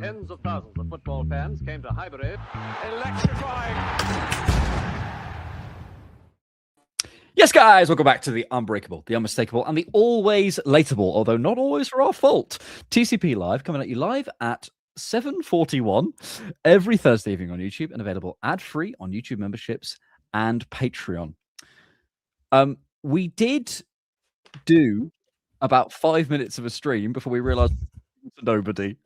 Tens of thousands of football fans came to Highbury. Electrifying. Yes, guys, welcome back to the unbreakable, the unmistakable, and the always lateable, although not always for our fault. TCP Live, coming at you live at 7:41 every Thursday evening on YouTube and available ad-free on YouTube memberships and Patreon. We did do about 5 minutes of a stream before we realized nobody.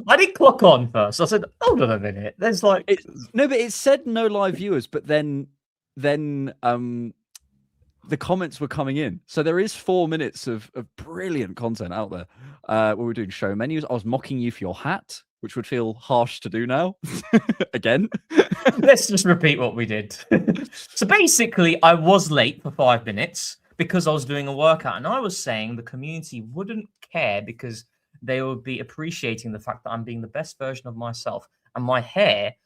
I didn't clock on first. I said, hold on a minute. There's like... No, but it said no live viewers, but then the comments were coming in. So there is 4 minutes of brilliant content out there. Where we're doing show menus. I was mocking you for your hat, which would feel harsh to do now. Again. Let's just repeat what we did. So basically, I was late for 5 minutes because I was doing a workout. And I was saying the community wouldn't care because they would be appreciating the fact that I'm being the best version of myself. And my hair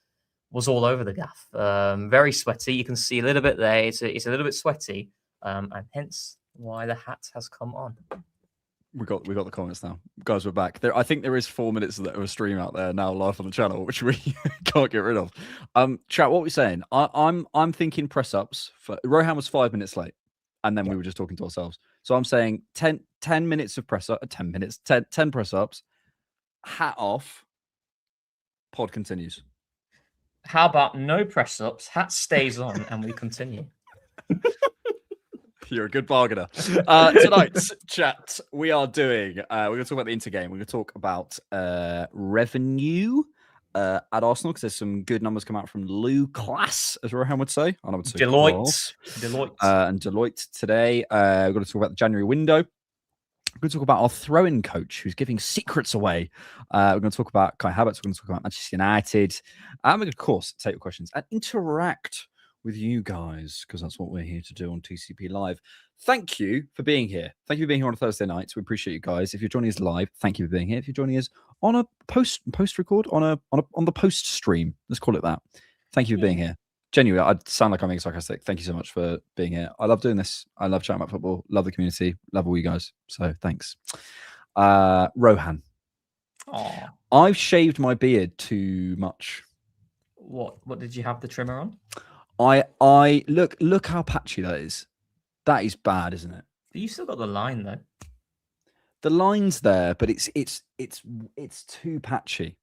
was all over the gaff. Very sweaty. You can see a little bit there. It's a little bit sweaty. And hence why the hat has come on. We got the comments now, guys. We're back. I think there is 4 minutes of a stream out there now, live on the channel, which we can't get rid of. Chat, what are we saying? I'm thinking press ups. Rohan was 5 minutes late, and then we were just talking to ourselves. So I'm saying 10 minutes of press up, 10 minutes, 10 press ups. Hat off. Pod continues. How about no press ups? Hat stays on, and we continue. You're a good bargainer. Tonight's chat, we are doing, we're going to talk about the Inter game. We're going to talk about revenue at Arsenal, because there's some good numbers come out from Lou Class, as Rohan would say. I would say Deloitte. And Deloitte today. We're going to talk about the January window. We're going to talk about our throw-in coach, who's giving secrets away. We're going to talk about Kai Havertz. We're going to talk about Manchester United. And we're going to, of course, take your questions and interact with you guys, because that's what we're here to do on TCP Live. Thank you for being here. Thank you for being here on a Thursday night. We appreciate you guys. If you're joining us live, thank you for being here. If you're joining us on a post record, on the post stream, let's call it that. Thank you for being here. Genuinely, I sound like I'm being sarcastic. Thank you so much for being here. I love doing this. I love chatting about football. Love the community. Love all you guys. So thanks. Rohan. Aww. I've shaved my beard too much. What did you have the trimmer on? I look how patchy that is. That is bad, isn't it? You still got the line though. The line's there, but it's too patchy.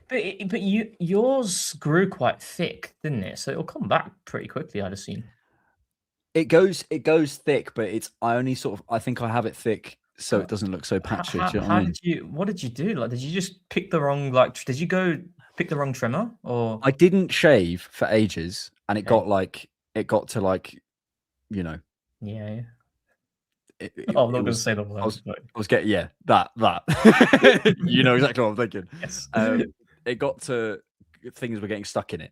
But yours grew quite thick, didn't it? So it'll come back pretty quickly, I'd assume. It goes thick, but I think I have it thick so it doesn't look so patchy. What did you do? Like, did you just pick the wrong did you go pick the wrong trimmer, or? I didn't shave for ages, and it got to Yeah. I'm not going to say the word. I was getting that. You know exactly what I'm thinking. Yes. It got to things were getting stuck in it.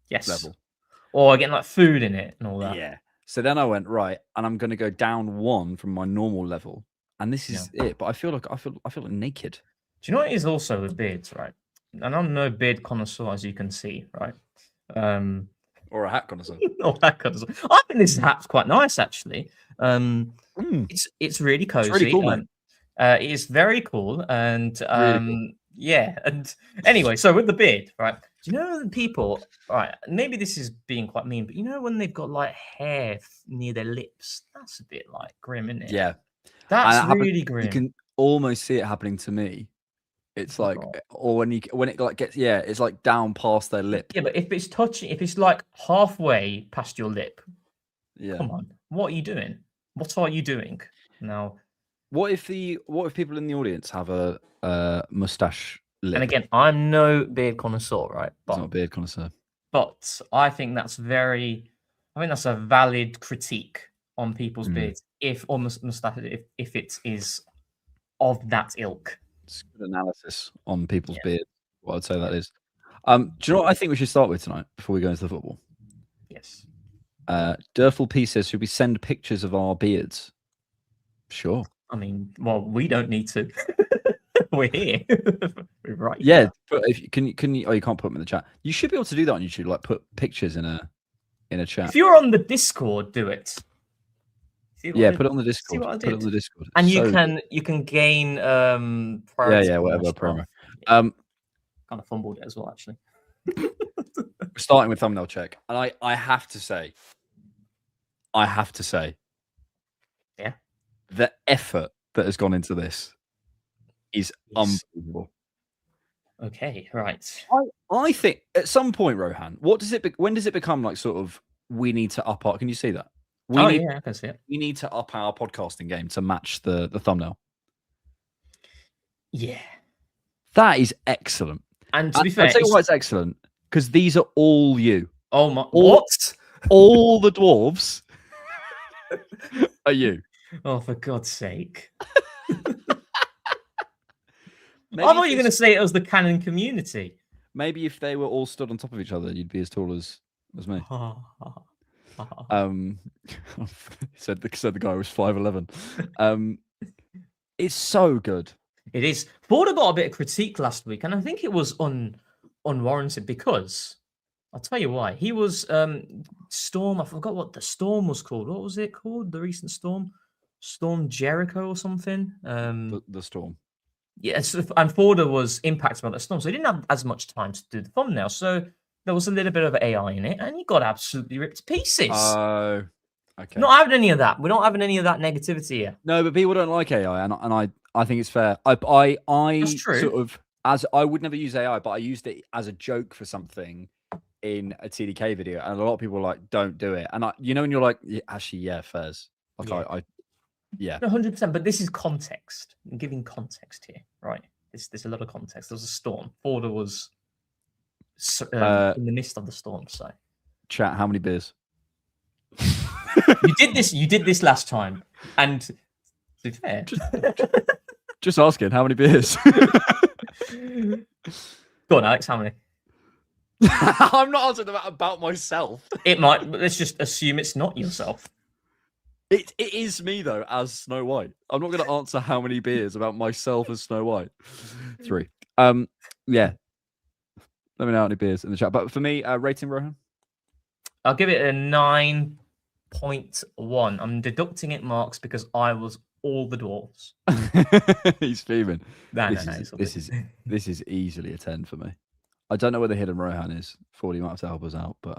Yes. Level. Or getting like food in it and all that. Yeah. So then I went right, and I'm going to go down one from my normal level, and this is it. But I feel like naked. Do you know what it is also with beards, right? And I'm no beard connoisseur, as you can see, right? Or a hat connoisseur. Or hat connoisseur. I think this hat's quite nice, actually. It's really cozy. It's really cool, man. It is very cool, and really cool. Yeah. And anyway, so with the beard, right? Do you know people? Right, maybe this is being quite mean, but you know when they've got like hair near their lips, that's a bit like grim, isn't it? Yeah, that's really grim. You can almost see it happening to me. It's like, or when it like gets, it's like down past their lip. Yeah, but if it's like halfway past your lip, come on, what are you doing? What are you doing now? What if people in the audience have a mustache lip? And again, I'm no beard connoisseur, right? It's not a beard connoisseur. But I think that's a valid critique on people's beards, if it is of that ilk. It's good analysis on people's beards. What I'd say that is. Do you know what I think we should start with tonight before we go into the football? Yes. Durful P says, should we send pictures of our beards? Sure. I mean, well, we don't need to. We're here. We're right. Yeah, but if you you can't put them in the chat. You should be able to do that on YouTube, like put pictures in a chat. If you're on the Discord, do it. See Yeah, I put it on the see Discord. what I Put it on did? the Discord. And So you can gain yeah, priority on whatever your promo. stuff. Yeah, Um, kind of fumbled it as well, actually. starting with thumbnail check, and I have to say, Yeah. the effort that has gone into this is Yes. unbelievable. Okay, right. I think at some point, Rohan, when does it become like sort of we need to up our? Can you see that? Yeah, I can see it. We need to up our podcasting game to match the thumbnail. Yeah. That is excellent. And to be fair, I'll tell you why it's excellent, because these are all you. oh my, what? All the dwarves are you. Oh, for God's sake! Maybe I thought you were going to say it was the canon community. Maybe if they were all stood on top of each other, you'd be as tall as me. said the guy was 5'11". It's so good. It is. Border got a bit of critique last week, and I think it was unwarranted because I'll tell you why. He was Storm. I forgot what the storm was called. What was it called? The recent storm, Storm Jericho or something. The storm. Yes, and Forder was impacted by the storm, so he didn't have as much time to do the thumbnail. So there was a little bit of AI in it, and he got absolutely ripped to pieces. Oh, okay. Not having any of that. We're not having any of that negativity here. No, but people don't like AI, and I think it's fair. I That's true. sort of I would never use AI, but I used it as a joke for something in a TDK video, and a lot of people were like, don't do it. And when you're like, yeah, actually, yeah, fairs. Like Yeah. 100%. But this is context. I'm giving context here, right? There's a lot of context. There was a storm. Forder was in the midst of the storm. So, chat, how many beers? You did this last time, and to be fair, just asking, how many beers? Go on, Alex. How many? I'm not answering about myself. It might. Let's just assume it's not yourself. It is me though, as Snow White. I'm not going to answer how many beers about myself as Snow White. 3. Yeah. Let me know how many beers in the chat. But for me, rating, Rohan? I'll give it a 9.1. I'm deducting it marks because I was all the dwarves. He's fuming. This is easily a 10 for me. I don't know where the hidden Rohan is. 40 might have to help us out, but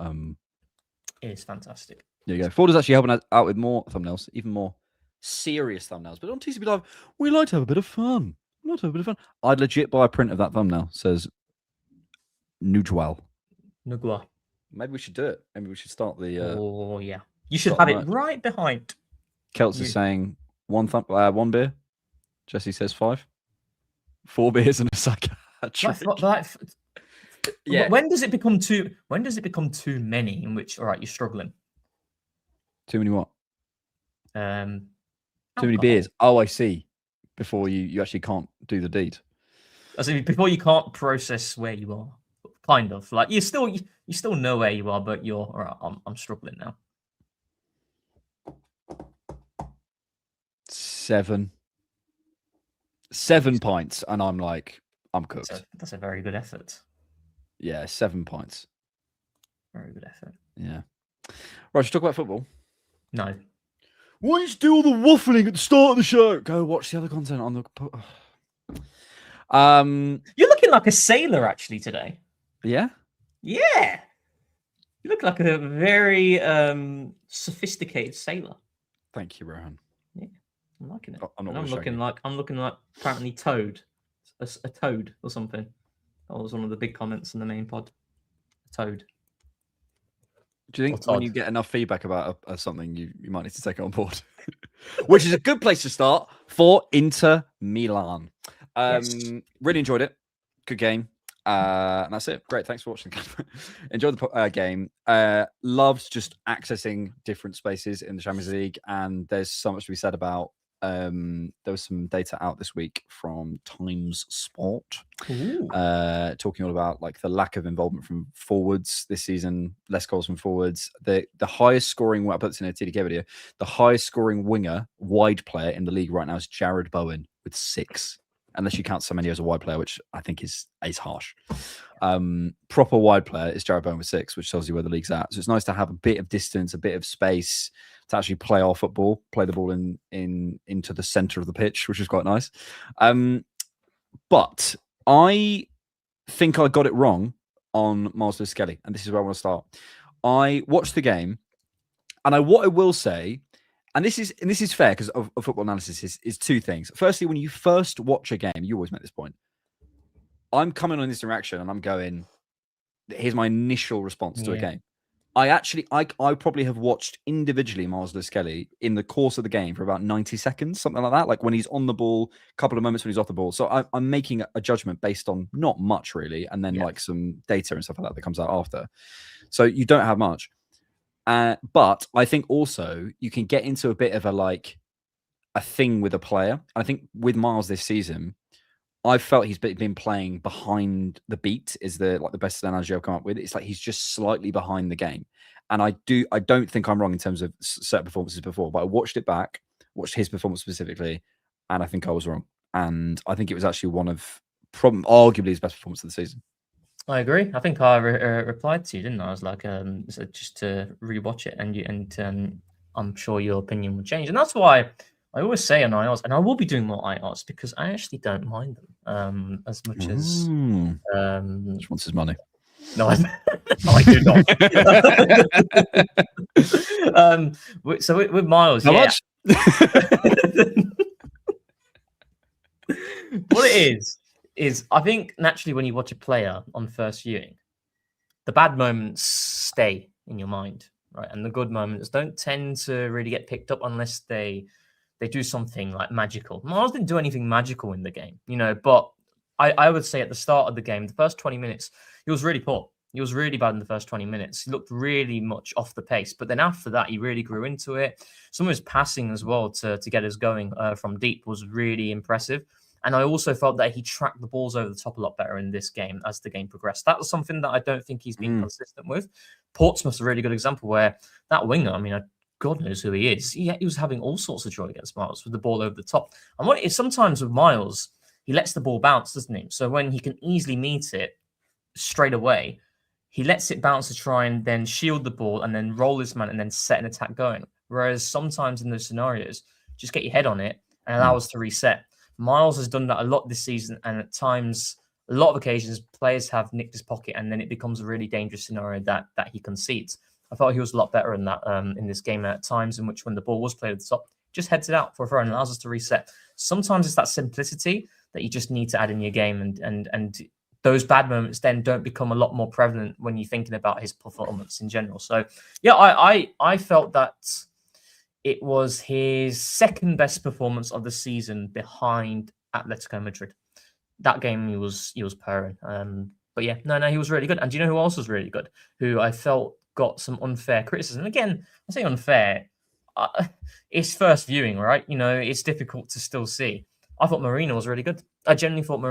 it is fantastic. There you go. Ford is actually helping us out with more thumbnails, even more serious thumbnails. But on TCP Live, we like to have a bit of fun. I'd legit buy a print of that thumbnail. Says Nujwal. Nugwa. Maybe we should do it. Maybe we should start the. Oh yeah, you should have it right behind. Celts is saying one beer. Jesse says 5. 4 beers and a psychiatric. Yeah. When does it become too many? In which, all right, you're struggling. Too many what? Too many beers. Oh, I see. Before you actually can't do the deed. I see. Before you can't process where you are, kind of like you still know where you are, but you're all right. I'm struggling now. 7 pints, and I'm cooked. That's a very good effort. Yeah, 7 pints. Very good effort. Yeah. Right, should we talk about football? No. Why don't you do all the waffling at the start of the show? Go watch the other content on the. You're looking like a sailor actually today. Yeah. Yeah. You look like a very sophisticated sailor. Thank you, Rohan. Yeah, I'm liking it. I'm looking like apparently Toad, a toad or something. That was one of the big comments in the main pod. A toad. Do you think when you get enough feedback about something, you might need to take it on board? Which is a good place to start for Inter Milan. Yes. Really enjoyed it. Good game. And that's it. Great. Thanks for watching. Enjoyed the game. Loved just accessing different spaces in the Champions League. And there's so much to be said about. There was some data out this week from Times Sport, talking all about like the lack of involvement from forwards this season, less goals from forwards. The highest scoring, I put this in a TDK video, the highest scoring winger, wide player in the league right now is Jared Bowen with 6. unless you count Semenyo as a wide player, which I think is harsh. Proper wide player is Jared Bowen with 6, which tells you where the league's at. So it's nice to have a bit of distance, a bit of space to actually play our football, play the ball into the center of the pitch, which is quite nice. But I think I got it wrong on Miles Lewis-Skelly, and this is where I want to start. I watched the game, and what I will say, and this is fair because of football analysis, is two things. Firstly, when you first watch a game, you always make this point. I'm coming on this reaction and I'm going, here's my initial response to a game. I probably have watched individually Miles Lewis-Skelly in the course of the game for about 90 seconds, something like that. Like when he's on the ball, a couple of moments when he's off the ball. So I'm making a judgment based on not much really. And then like some data and stuff like that comes out after. So you don't have much. But I think also you can get into a bit of a thing with a player. I think with Miles this season, I've felt he's been playing behind the beat is the best analogy I've come up with. It's like he's just slightly behind the game. And I don't think I'm wrong in terms of certain performances before, but I watched it back, watched his performance specifically, and I think I was wrong. And I think it was actually one of arguably his best performance of the season. I agree. I think I replied to you, didn't I? I was like, so just to rewatch it, and I'm sure your opinion will change. And that's why I always say on IRs, and I will be doing more IRs because I actually don't mind them as much as. Which wants his money? No, I do not. So with Miles, how much? What it is I think naturally when you watch a player on first viewing, the bad moments stay in your mind, right? And the good moments don't tend to really get picked up unless they do something like magical. Miles didn't do anything magical in the game, but I would say at the start of the game, the first 20 minutes, he was really poor. He was really bad in the first 20 minutes. He looked really much off the pace. But then after that, he really grew into it. Some of his passing as well to get us going from deep was really impressive. And I also felt that he tracked the balls over the top a lot better in this game as the game progressed. That was something that I don't think he's been consistent with. Portsmouth's a really good example where that winger, I mean, God knows who he is. He was having all sorts of joy against Miles with the ball over the top. And what it is sometimes with Miles, he lets the ball bounce, doesn't he? So when he can easily meet it straight away, he lets it bounce to try and then shield the ball and then roll his man and then set an attack going. Whereas sometimes in those scenarios, just get your head on it and allow us to reset. Miles has done that a lot this season, and at times, a lot of occasions, players have nicked his pocket, and then it becomes a really dangerous scenario that he concedes. I thought he was a lot better in that in this game at times in which when the ball was played at the top, just heads it out for a throw and allows us to reset. Sometimes it's that simplicity that you just need to add in your game, and those bad moments then don't become a lot more prevalent when you're thinking about his performance in general. So, yeah, I felt that it was his second best performance of the season behind Atletico Madrid. That game he was purring. But yeah, no, he was really good. And do you know who else was really good? Who I felt got some unfair criticism. Again, I say unfair. It's first viewing, right? It's difficult to still see. I thought Marino was really good. I genuinely thought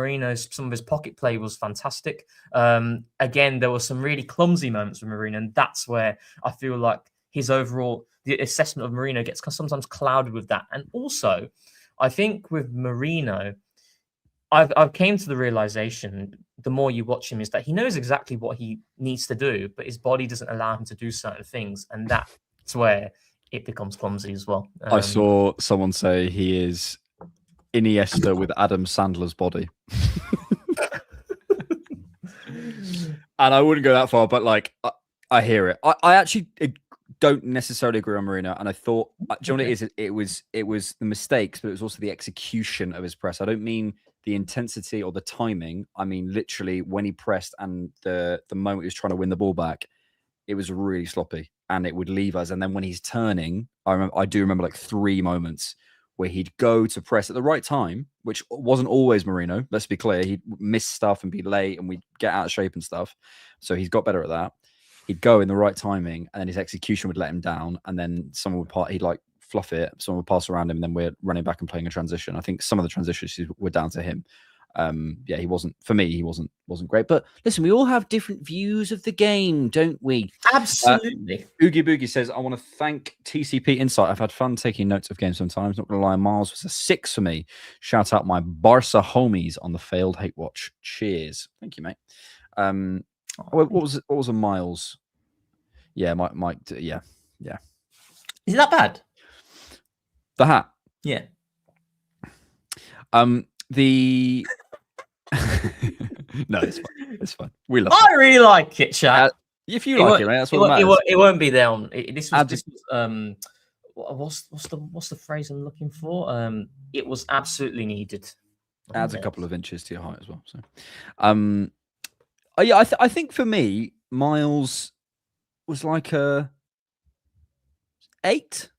some of his pocket play was fantastic. Again, there were some really clumsy moments with Marino, and that's where I feel like his overall, the assessment of Marino gets sometimes clouded with that. And also, I think with Marino, I've came to the realization, the more you watch him, is that he knows exactly what he needs to do, but his body doesn't allow him to do certain things. And that's where it becomes clumsy as well. I saw someone say he is Iniesta with Adam Sandler's body. And I wouldn't go that far, but I hear it. I actually don't necessarily agree on Marino, and I thought, do you know what it is? It was the mistakes, but it was also the execution of his press. I don't mean the intensity or the timing. I mean literally when he pressed and the moment he was trying to win the ball back, it was really sloppy, and it would leave us. And then when he's turning, I do remember 3 moments where he'd go to press at the right time, which wasn't always Marino. Let's be clear, he'd miss stuff and be late, and we'd get out of shape and stuff. So he's got better at that. He'd go in the right timing, and then his execution would let him down. And then he'd fluff it. Someone would pass around him, and then we're running back and playing a transition. I think some of the transitions were down to him. Yeah, he wasn't for me. He wasn't great. But listen, we all have different views of the game, don't we? Absolutely. Oogie Boogie says, I want to thank TCP Insight. I've had fun taking notes of games sometimes. Not going to lie, Miles was a 6 for me. Shout out my Barca homies on the failed hate watch. Cheers. Thank you, mate. What was a Miles? Yeah, Mike. Yeah. Is it that bad? The hat. Yeah. The no, it's fine. It's fine. We love. I really like it, chat. If you like it, mate, that's what matters. It won't be there on. This was what's the phrase I'm looking for? It was absolutely needed. Adds a couple of inches to your height as well. So, yeah, I think for me, Miles was like a 8,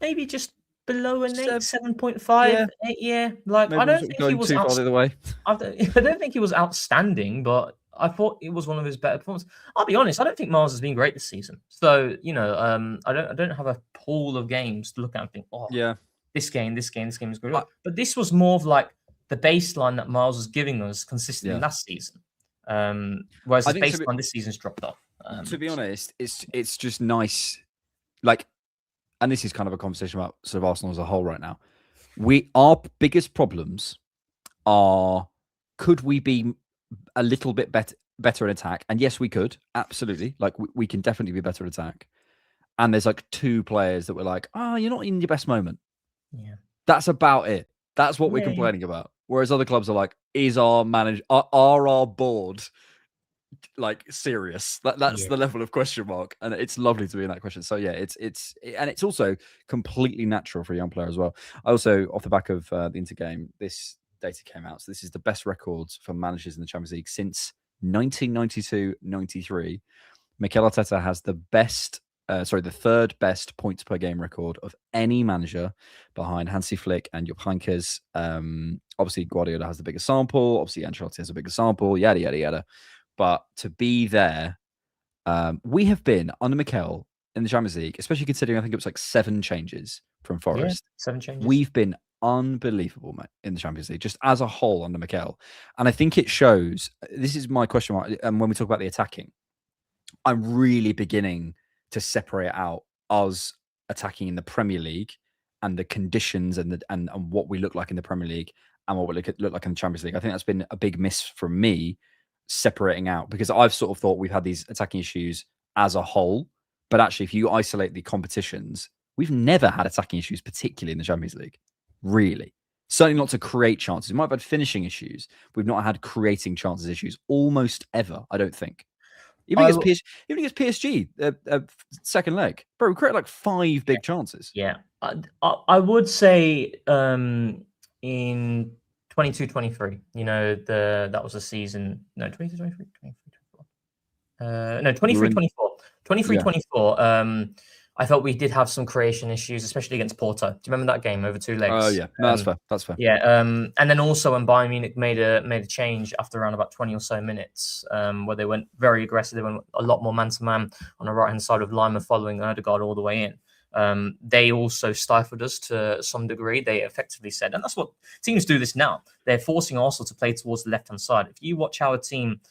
maybe just below an 8, 7.5, yeah. 8. Yeah, like Maybe I don't think he was too far the other way. I don't think he was outstanding, but I thought it was one of his better performances. I'll be honest, I don't think Miles has been great this season. So I don't have a pool of games to look at and think, oh, yeah, this game is good. But this was more of like the baseline that Miles was giving us consistently last season. Whereas the baseline this season's dropped off. To be honest, it's just nice, like, and this is kind of a conversation about sort of Arsenal as a whole right now. Our biggest problems are, could we be a little bit better at attack? And yes, we could, absolutely. Like we can definitely be better at attack. And there's like 2 players that were like, you're not in your best moment. Yeah, that's about it. That's what we're complaining about. Whereas other clubs are like, is our manager, are our board like serious? That's the level of question mark, and it's lovely to be in that question. So yeah, it's also completely natural for a young player as well. I also, off the back of the Inter game, this data came out. So this is the best records for managers in the Champions League since 1992-93. Mikel Arteta has the third best points per game record of any manager, behind Hansi Flick and Jupp Heynckes. Obviously, Guardiola has the biggest sample. Obviously, Ancelotti has a bigger sample. Yada yada yada. But to be there, we have been under Mikel in the Champions League, especially considering I think it was like 7 changes from Forest. Yeah, 7 changes. We've been unbelievable, mate, in the Champions League, just as a whole under Mikel. And I think it shows. This is my question mark. And when we talk about the attacking, I'm really beginning to separate out us attacking in the Premier League and the conditions and what we look like in the Premier League and what we look like in the Champions League. I think that's been a big miss from me, separating out, because I've sort of thought we've had these attacking issues as a whole, but actually if you isolate the competitions, we've never had attacking issues, particularly in the Champions League. Really, certainly not to create chances. We might have had finishing issues. We've not had creating chances issues almost ever, I don't think. Even against PSG, second leg, bro, we created like 5 big chances. Yeah, I would say in 22-23, that was a season. No, 22-23, 23-24. No, 23-24. 23-24. I felt we did have some creation issues, especially against Porto. Do you remember that game over 2 legs? Oh yeah, no, that's fair. That's fair. Yeah, and then also when Bayern Munich made a change after around about 20 or so minutes, where they went very aggressive. They went a lot more man-to-man on the right-hand side of Lima, following Odegaard all the way in. They also stifled us to some degree. They effectively said, and that's what teams do this now. They're forcing Arsenal to play towards the left-hand side. If you watch how a team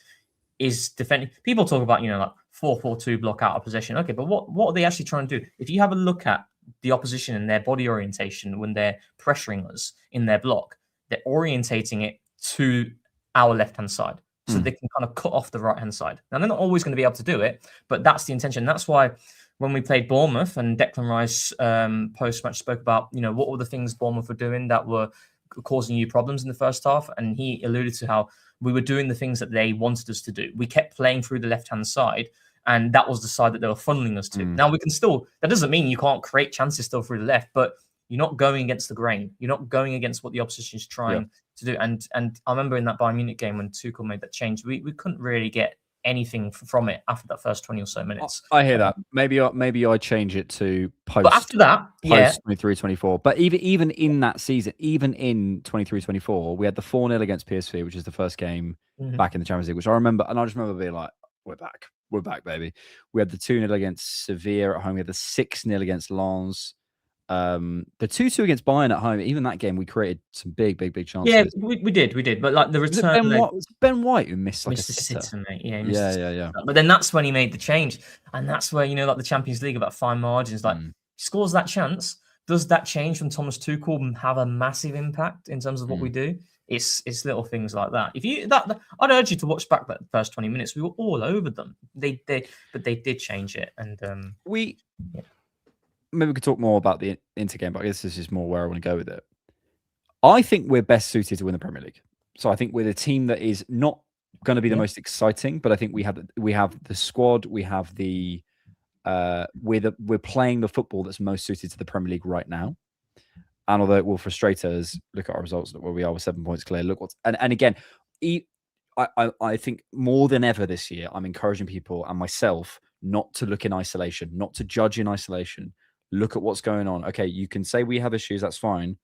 is defending, people talk about, like 4-4-2 block out of possession. Okay, but what are they actually trying to do? If you have a look at the opposition and their body orientation when they're pressuring us in their block, they're orientating it to our left-hand side so they can kind of cut off the right-hand side. Now, they're not always going to be able to do it, but that's the intention. That's why when we played Bournemouth and Declan Rice post-match spoke about, what were the things Bournemouth were doing that were causing you problems in the first half, and he alluded to how we were doing the things that they wanted us to do. We kept playing through the left-hand side, and that was the side that they were funneling us to. Now, we can still, that doesn't mean you can't create chances still through the left, but you're not going against the grain. You're not going against what the opposition is trying to do. And I remember in that Bayern Munich game when Tuchel made that change, we couldn't really get anything from it after that first 20 or so minutes. I hear that. Maybe I change it to post. But after that, post 23-24. But even in that season, even in 23-24, we had the 4-0 against PSV, which is the first game back in the Champions League, which I remember, and I just remember being like, we're back, baby. We had the 2-0 against Sevilla at home. We had the 6-0 against Lens. The 2-2 against Bayern at home, even that game, we created some big chances. Yeah, we did. But like the return leg, was it Ben White who missed like missed a a sitter? sitter, mate. Yeah, he missed a sitter. Yeah. But then that's when he made the change, and that's where like the Champions League about fine margins. Like scores that chance, does that change from Thomas Tuchel have a massive impact in terms of what we do? It's little things like that. I'd urge you to watch back that first 20 minutes. We were all over them. But they did change it, and maybe we could talk more about the Inter game, but I guess this is more where I want to go with it. I think we're best suited to win the Premier League. So I think we're the team that is not going to be the most exciting, but I think we have the squad, we have the we're playing the football that's most suited to the Premier League right now. And although it will frustrate us, look at our results, look where we are with 7 points clear. Look what's and again, I think more than ever this year, I'm encouraging people and myself not to look in isolation, not to judge in isolation. Look at what's going on. Okay, you can say we have issues, that's fine.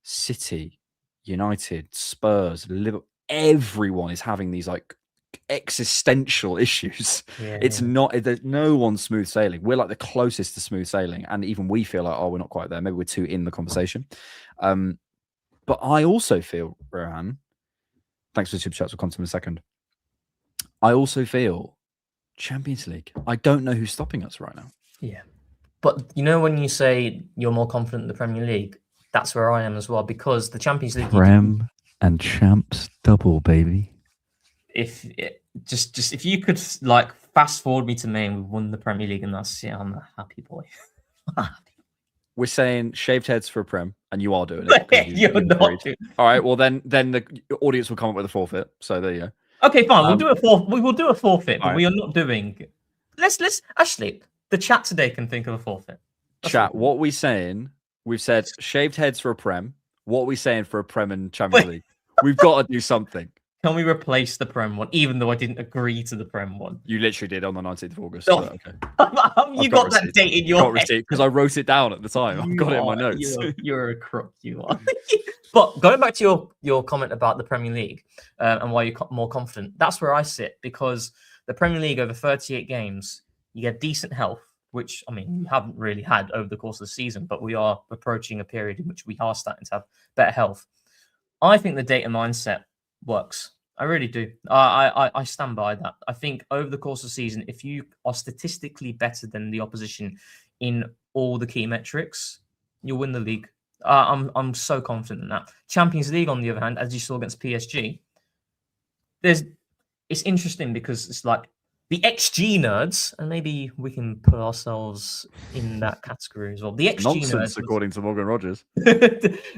City, United, Spurs, Liverpool, everyone is having these like existential issues. Not, there's no one smooth sailing. We're like the closest to smooth sailing, and even we feel like, oh, we're not quite there. Maybe we're too in the conversation. But I also feel, Rohan, thanks for the super chats. We'll come to them in a second. I also feel Champions League. I don't know who's stopping us right now. Yeah, but when you say you're more confident in the Premier League, that's where I am as well, because the Champions League Prem and Champs double, baby. If you could like fast forward me to May and we won the Premier League, and I'm a happy boy. We're saying shaved heads for a Prem, and you are doing it. You're not doing it. All right, well then the audience will come up with a forfeit. So there you go. Okay, fine. We'll do a forfeit. We will do a forfeit, but right. We are not doing. Let's actually. The chat today can think of a forfeit. Chat. What we saying? We've said shaved heads for a Prem. What are we saying for a Prem and Champions League? We've got to do something. Can we replace the Prem one, even though I didn't agree to the Prem one? You literally did on the 19th of August. Oh. Okay. You got that date in your head. Because I wrote it down at the time. I've got it in my notes. You're a crook, you are. But going back to your comment about the Premier League and why you're more confident, that's where I sit, because the Premier League over 38 games, you get decent health, which, I mean, we haven't really had over the course of the season, but we are approaching a period in which we are starting to have better health. I think the data mindset works. I really do. I stand by that. I think over the course of the season, if you are statistically better than the opposition in all the key metrics, you'll win the league. I'm so confident in that. Champions League, on the other hand, as you saw against PSG, it's interesting because it's like the XG nerds, and maybe we can put ourselves in that category as well. The XG nonsense, nerds, according to Morgan Rogers.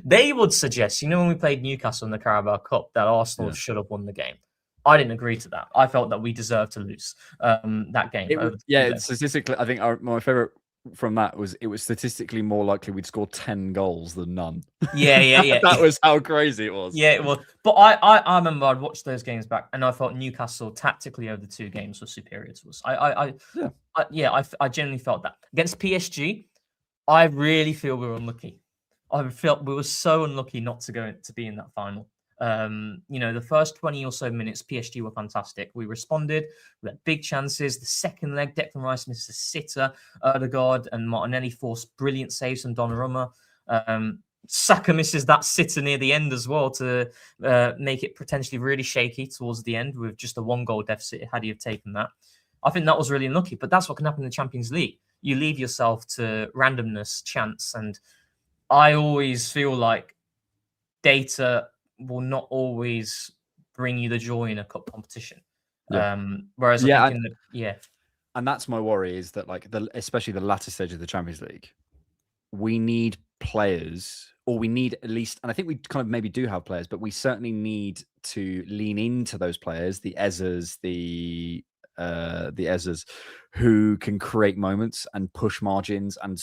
They would suggest, when we played Newcastle in the Carabao Cup, that Arsenal should have won the game. I didn't agree to that. I felt that we deserved to lose that game. Statistically, I think my favorite from that was it was statistically more likely we'd score 10 goals than none. Yeah. That was how crazy it was. Yeah, it was. But I remember I'd watched those games back, and I felt Newcastle tactically over the two games was superior to us. I genuinely felt that. Against PSG, I really feel we were unlucky. I felt we were so unlucky not to be in that final. The first 20 or so minutes, PSG were fantastic. We responded. We had big chances. The second leg, Declan Rice missed a sitter. Odegaard and Martinelli forced brilliant saves from Donnarumma. Saka misses that sitter near the end as well to make it potentially really shaky towards the end with just a 1-goal deficit had he have taken that. I think that was really unlucky, but that's what can happen in the Champions League. You leave yourself to randomness, chance, and I always feel like data will not always bring you the joy in a cup competition. Whereas I think and that's my worry, is that especially the latter stage of the Champions League, we need players, or we need at least, and I think we kind of maybe do have players, but we certainly need to lean into those players, the Ezzers, the Ezzers, who can create moments and push margins and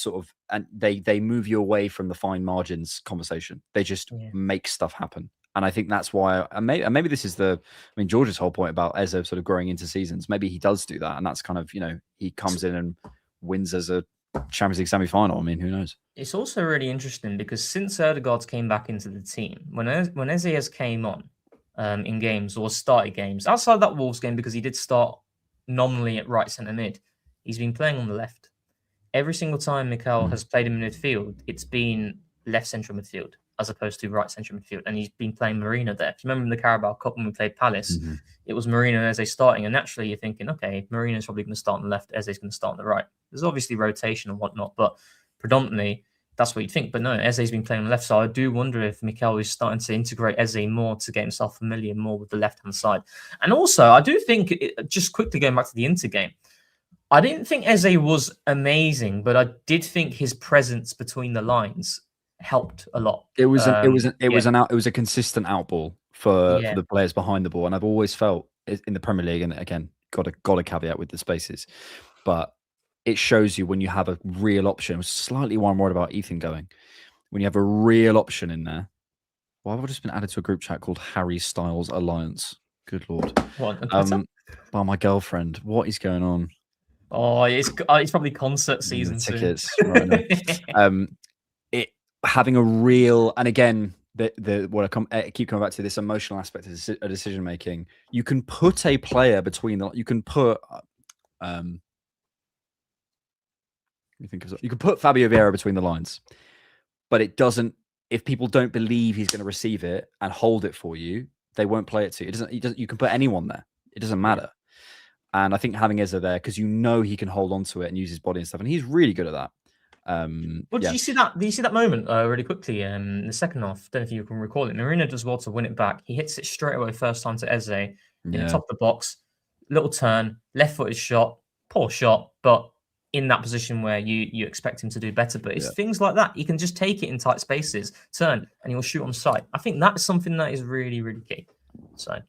and they move you away from the fine margins conversation. They just make stuff happen. And I think that's why, and maybe this is George's whole point about Eze sort of growing into seasons. Maybe he does do that. And that's kind of, he comes in and wins as a Champions League semi-final. I mean, who knows? It's also really interesting because since Odegaard came back into the team, when Eze has came on in games or started games, outside that Wolves game, because he did start nominally at right centre mid, he's been playing on the left. every single time Mikel has played in midfield, it's been left central midfield as opposed to right central midfield, and he's been playing Marino there. If you remember in the Carabao Cup when we played Palace, it was Marino and Eze starting, and naturally you're thinking, okay, Marino's probably going to start on the left, Eze's going to start on the right. There's obviously rotation and whatnot, but predominantly that's what you'd think. But no, Eze's been playing on the left, so I do wonder if Mikel is starting to integrate Eze more to get himself familiar more with the left-hand side. And also, I do think, just quickly going back to the Inter game, I didn't think Eze was amazing, but I did think his presence between the lines helped a lot. It was a consistent outball for the players behind the ball, and I've always felt in the Premier League, and again, got a caveat with the spaces, but it shows you when you have a real option. I was slightly more worried about Ethan going. When you have a real option in there, why have I just been added to a group chat called Harry Styles Alliance? Good Lord. What? By my girlfriend. What is going on? Oh, it's probably concert season tickets. Right, having a real, and again, I keep coming back to this emotional aspect of decision making. You can put a player between the. You can put. You can put Fabio Vieira between the lines, but it doesn't. If people don't believe he's going to receive it and hold it for you, they won't play it to you. It doesn't. You can put anyone there. It doesn't matter. And I think having Eze there, because you know he can hold on to it and use his body and stuff, and he's really good at that. Did you see that? Did you see that moment really quickly in the second half? Don't know if you can recall it. Marino does well to win it back. He hits it straight away first time to Eze in the top of the box. Little turn, left-footed shot, poor shot, but in that position where you expect him to do better. But it's things like that. He can just take it in tight spaces, turn, and he'll shoot on sight. I think that's something that is really, really key. So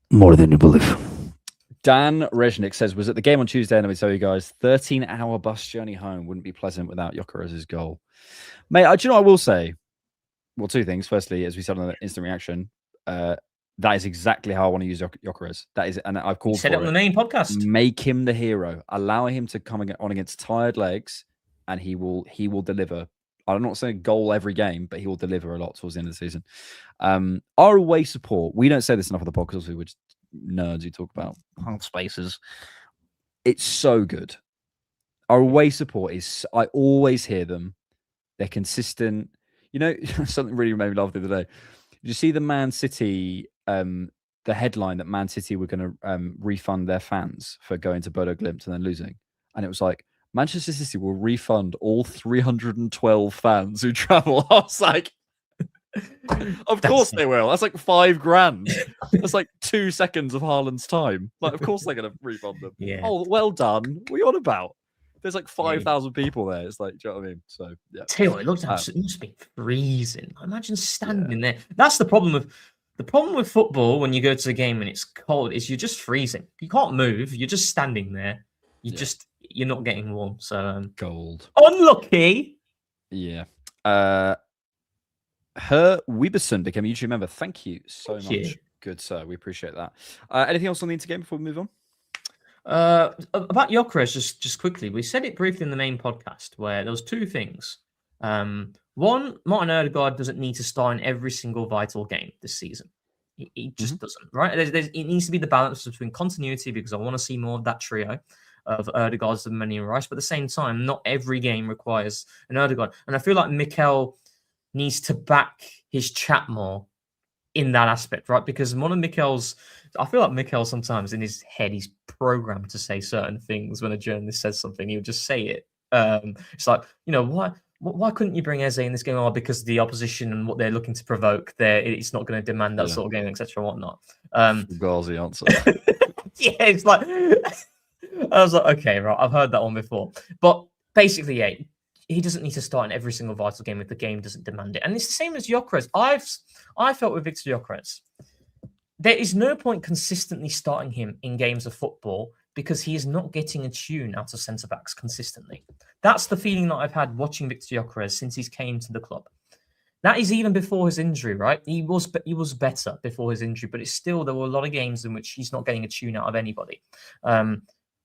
more than you believe. Dan Reznik says, was at the game on Tuesday, and I would tell you guys, 13-hour bus journey home wouldn't be pleasant without Gyökeres's goal. Mate, do you know what I will say? Well, two things. Firstly, as we said on the instant reaction, that is exactly how I want to use Gyökeres. That is, and I've called for it on the main podcast. Make him the hero. Allow him to come on against tired legs, and he will deliver. I'm not saying goal every game, but he will deliver a lot towards the end of the season. Our away support, we don't say this enough on the podcast, we would nerds who talk about hard spaces. It's so good. Our away support is, I always hear them. They're consistent. You know, something really made me laugh the other day. Did you see the Man City, the headline that Man City were going to refund their fans for going to Bodo Glimt and then losing? And it was like, Manchester City will refund all 312 fans who travel. I was like, of course they will. That's like $5,000. That's like 2 seconds of Haaland's time. Like, of course they're going to refund them. Yeah. Oh, well done. What are you on about? There's like 5,000 people there. It's like, do you know what I mean? So yeah. Tell you what, it looks absolutely must be freezing. Imagine standing there. That's the problem with football when you go to a game and it's cold is you're just freezing. You can't move. You're just standing there. You're not getting warm. So cold. Unlucky. Yeah. Her Weberson became a YouTube member. Thank you so much. Good, sir. We appreciate that. Anything else on the Inter game before we move on? About Gyökeres, just quickly, we said it briefly in the main podcast where there was two things. One, Martin Odegaard doesn't need to start in every single vital game this season. He just doesn't, right? It needs to be the balance between continuity, because I want to see more of that trio of Odegaard, Zimmerman, and Rice. But at the same time, not every game requires an Odegaard. And I feel like Mikel needs to back his chat more in that aspect, right? Because one of Mikel's, I feel like Mikel sometimes in his head, he's programmed to say certain things when a journalist says something, he'll just say it. It's like, you know, why couldn't you bring Eze in this game? Oh, because the opposition and what they're looking to provoke, it's not going to demand that sort of game, etc. and whatnot. Gazi answer. Yeah, it's like, I was like, okay, right, I've heard that one before. But basically, yeah, he doesn't need to start in every single vital game if the game doesn't demand it. And it's the same as Gyökeres. I felt with Victor Gyökeres, there is no point consistently starting him in games of football because he is not getting a tune out of centre-backs consistently. That's the feeling that I've had watching Victor Gyökeres since he's came to the club. That is even before his injury, right? He was better before his injury, but it's still, there were a lot of games in which he's not getting a tune out of anybody.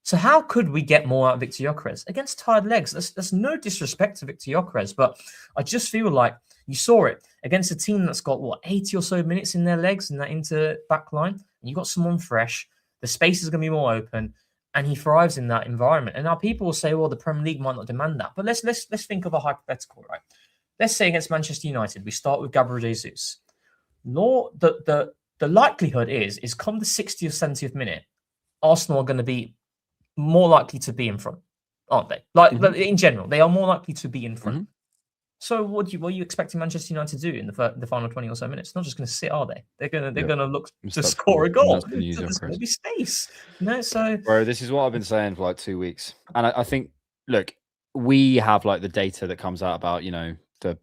So how could we get more out of Victor Gyökeres against tired legs? There's no disrespect to Victor Gyökeres, but I just feel like you saw it against a team that's got 80 or so minutes in their legs in that Inter back line, and you got someone fresh. The space is going to be more open. and he thrives in that environment. And now people will say, well, the Premier League might not demand that. But let's think of a hypothetical, right? Let's say against Manchester United, we start with Gabriel Jesus. The likelihood is come the 60th or 70th minute, Arsenal are going to be more likely to be in front, aren't they? Like in general, they are more likely to be in front. So what are you expecting Manchester United to do in the final 20 or so minutes? They're not just going to sit, are they? They're going to look to score a goal. So there's going to be space. So bro, this is what I've been saying for like 2 weeks, and I think, look, we have like the data that comes out about the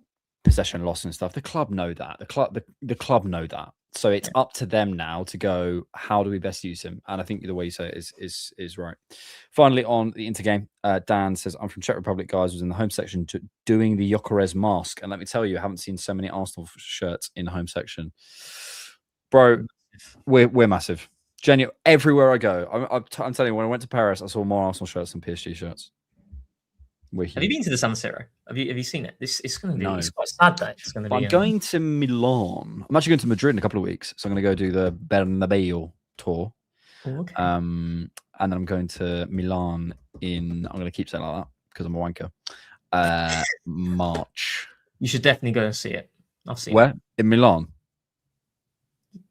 possession loss and stuff. The club know that. The club know that. So it's up to them now to go, how do we best use him? And I think the way you say it is right. Finally, on the Inter game, Dan says, I'm from Czech Republic, guys, was in the home section doing the Gyökeres mask. And let me tell you, I haven't seen so many Arsenal shirts in the home section. Bro, we're massive. Genuine, everywhere I go. I'm telling you, when I went to Paris, I saw more Arsenal shirts than PSG shirts. Have you been to the San Siro? Have you seen it? It's going to be it's quite sad that it's going to be. I'm going to Milan. I'm actually going to Madrid in a couple of weeks, so I'm going to go do the Bernabeu tour. Oh, okay. And then I'm going to Milan I'm going to keep saying like that because I'm a wanker. March. You should definitely go and see it. I've seen Where? it. In Milan.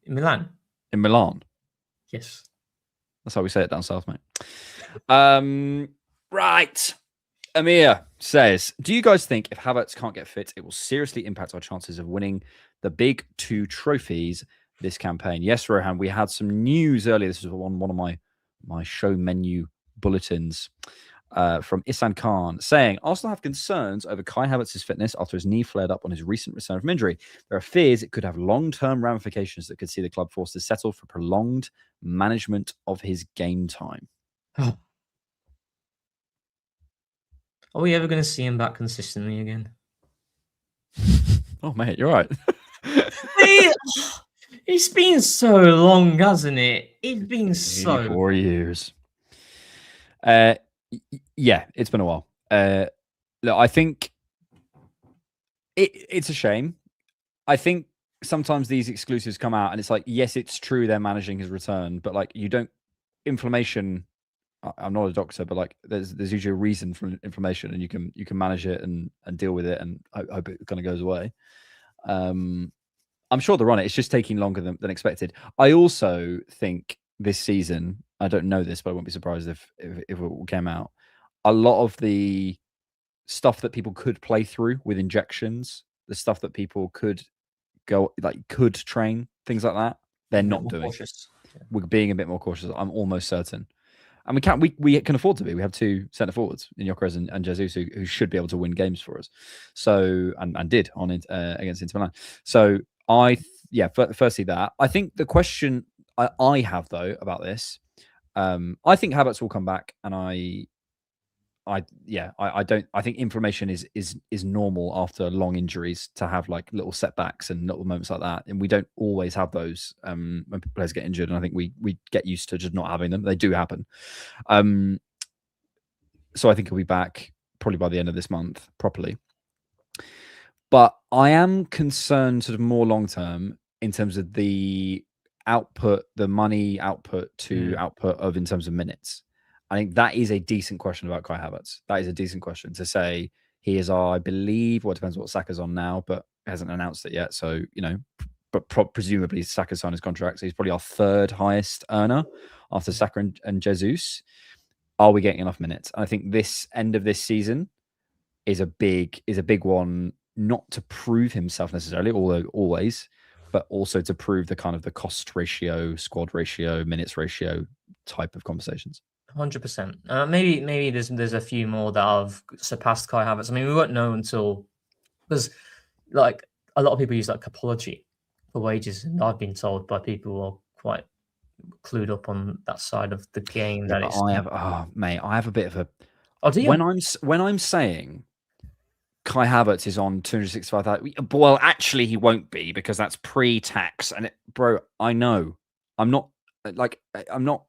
In Milan. In Milan. Yes. That's how we say it down south, mate. Right. Amir says, do you guys think if Havertz can't get fit, it will seriously impact our chances of winning the big 2 trophies this campaign? Yes, Rohan, we had some news earlier. This was on one of my show menu bulletins from Isan Khan saying, Arsenal have concerns over Kai Havertz's fitness after his knee flared up on his recent return from injury. There are fears it could have long-term ramifications that could see the club forced to settle for prolonged management of his game time. Are we ever going to see him back consistently again? Oh, mate, you're right. It's been so long, hasn't it? It's been so 4 years. Yeah, it's been a while. Look, I think it's a shame. I think sometimes these exclusives come out and it's like, yes, it's true they're managing his return, but like inflammation. I'm not a doctor, but like there's usually a reason for inflammation, and you can manage it and deal with it, and I hope it kind of goes away. I'm sure they're on it. It's just taking longer than expected. I also think this season, I don't know this, but I wouldn't be surprised if it came out. A lot of the stuff that people could play through with injections, the stuff that people could train, things like that, they're not doing. Cautious. Yeah. We're being a bit more cautious. I'm almost certain. And we can afford to be. We have 2 centre forwards in Gyökeres and Jesus who should be able to win games for us. So and did on it against Inter Milan. So firstly that. I think the question I have though about this, I think Havertz will come back, and I think inflammation is normal after long injuries to have like little setbacks and little moments like that, and we don't always have those when players get injured, and I think we get used to just not having them. They do happen. So I think he'll be back probably by the end of this month properly. But I am concerned sort of more long term in terms of the output, the money output to output of in terms of minutes. I think that is a decent question about Kai Havertz. That is a decent question to say he is our, I believe, well, it depends what Saka's on now, but hasn't announced it yet. So, but presumably Saka's signed his contract. So he's probably our 3rd highest earner after Saka and Jesus. Are we getting enough minutes? And I think this end of this season is a big one, not to prove himself necessarily, although always, but also to prove the kind of the cost ratio, squad ratio, minutes ratio type of conversations. 100%. Maybe there's a few more that have surpassed Kai Havertz. I mean, we won't know until, because like a lot of people use like Capology for wages, and I've been told by people who are quite clued up on that side of the game that it's. I have a bit of a. Oh, do you? When I'm saying Kai Havertz is on 265,000, well, actually he won't be because that's pre-tax, and bro, I know I'm not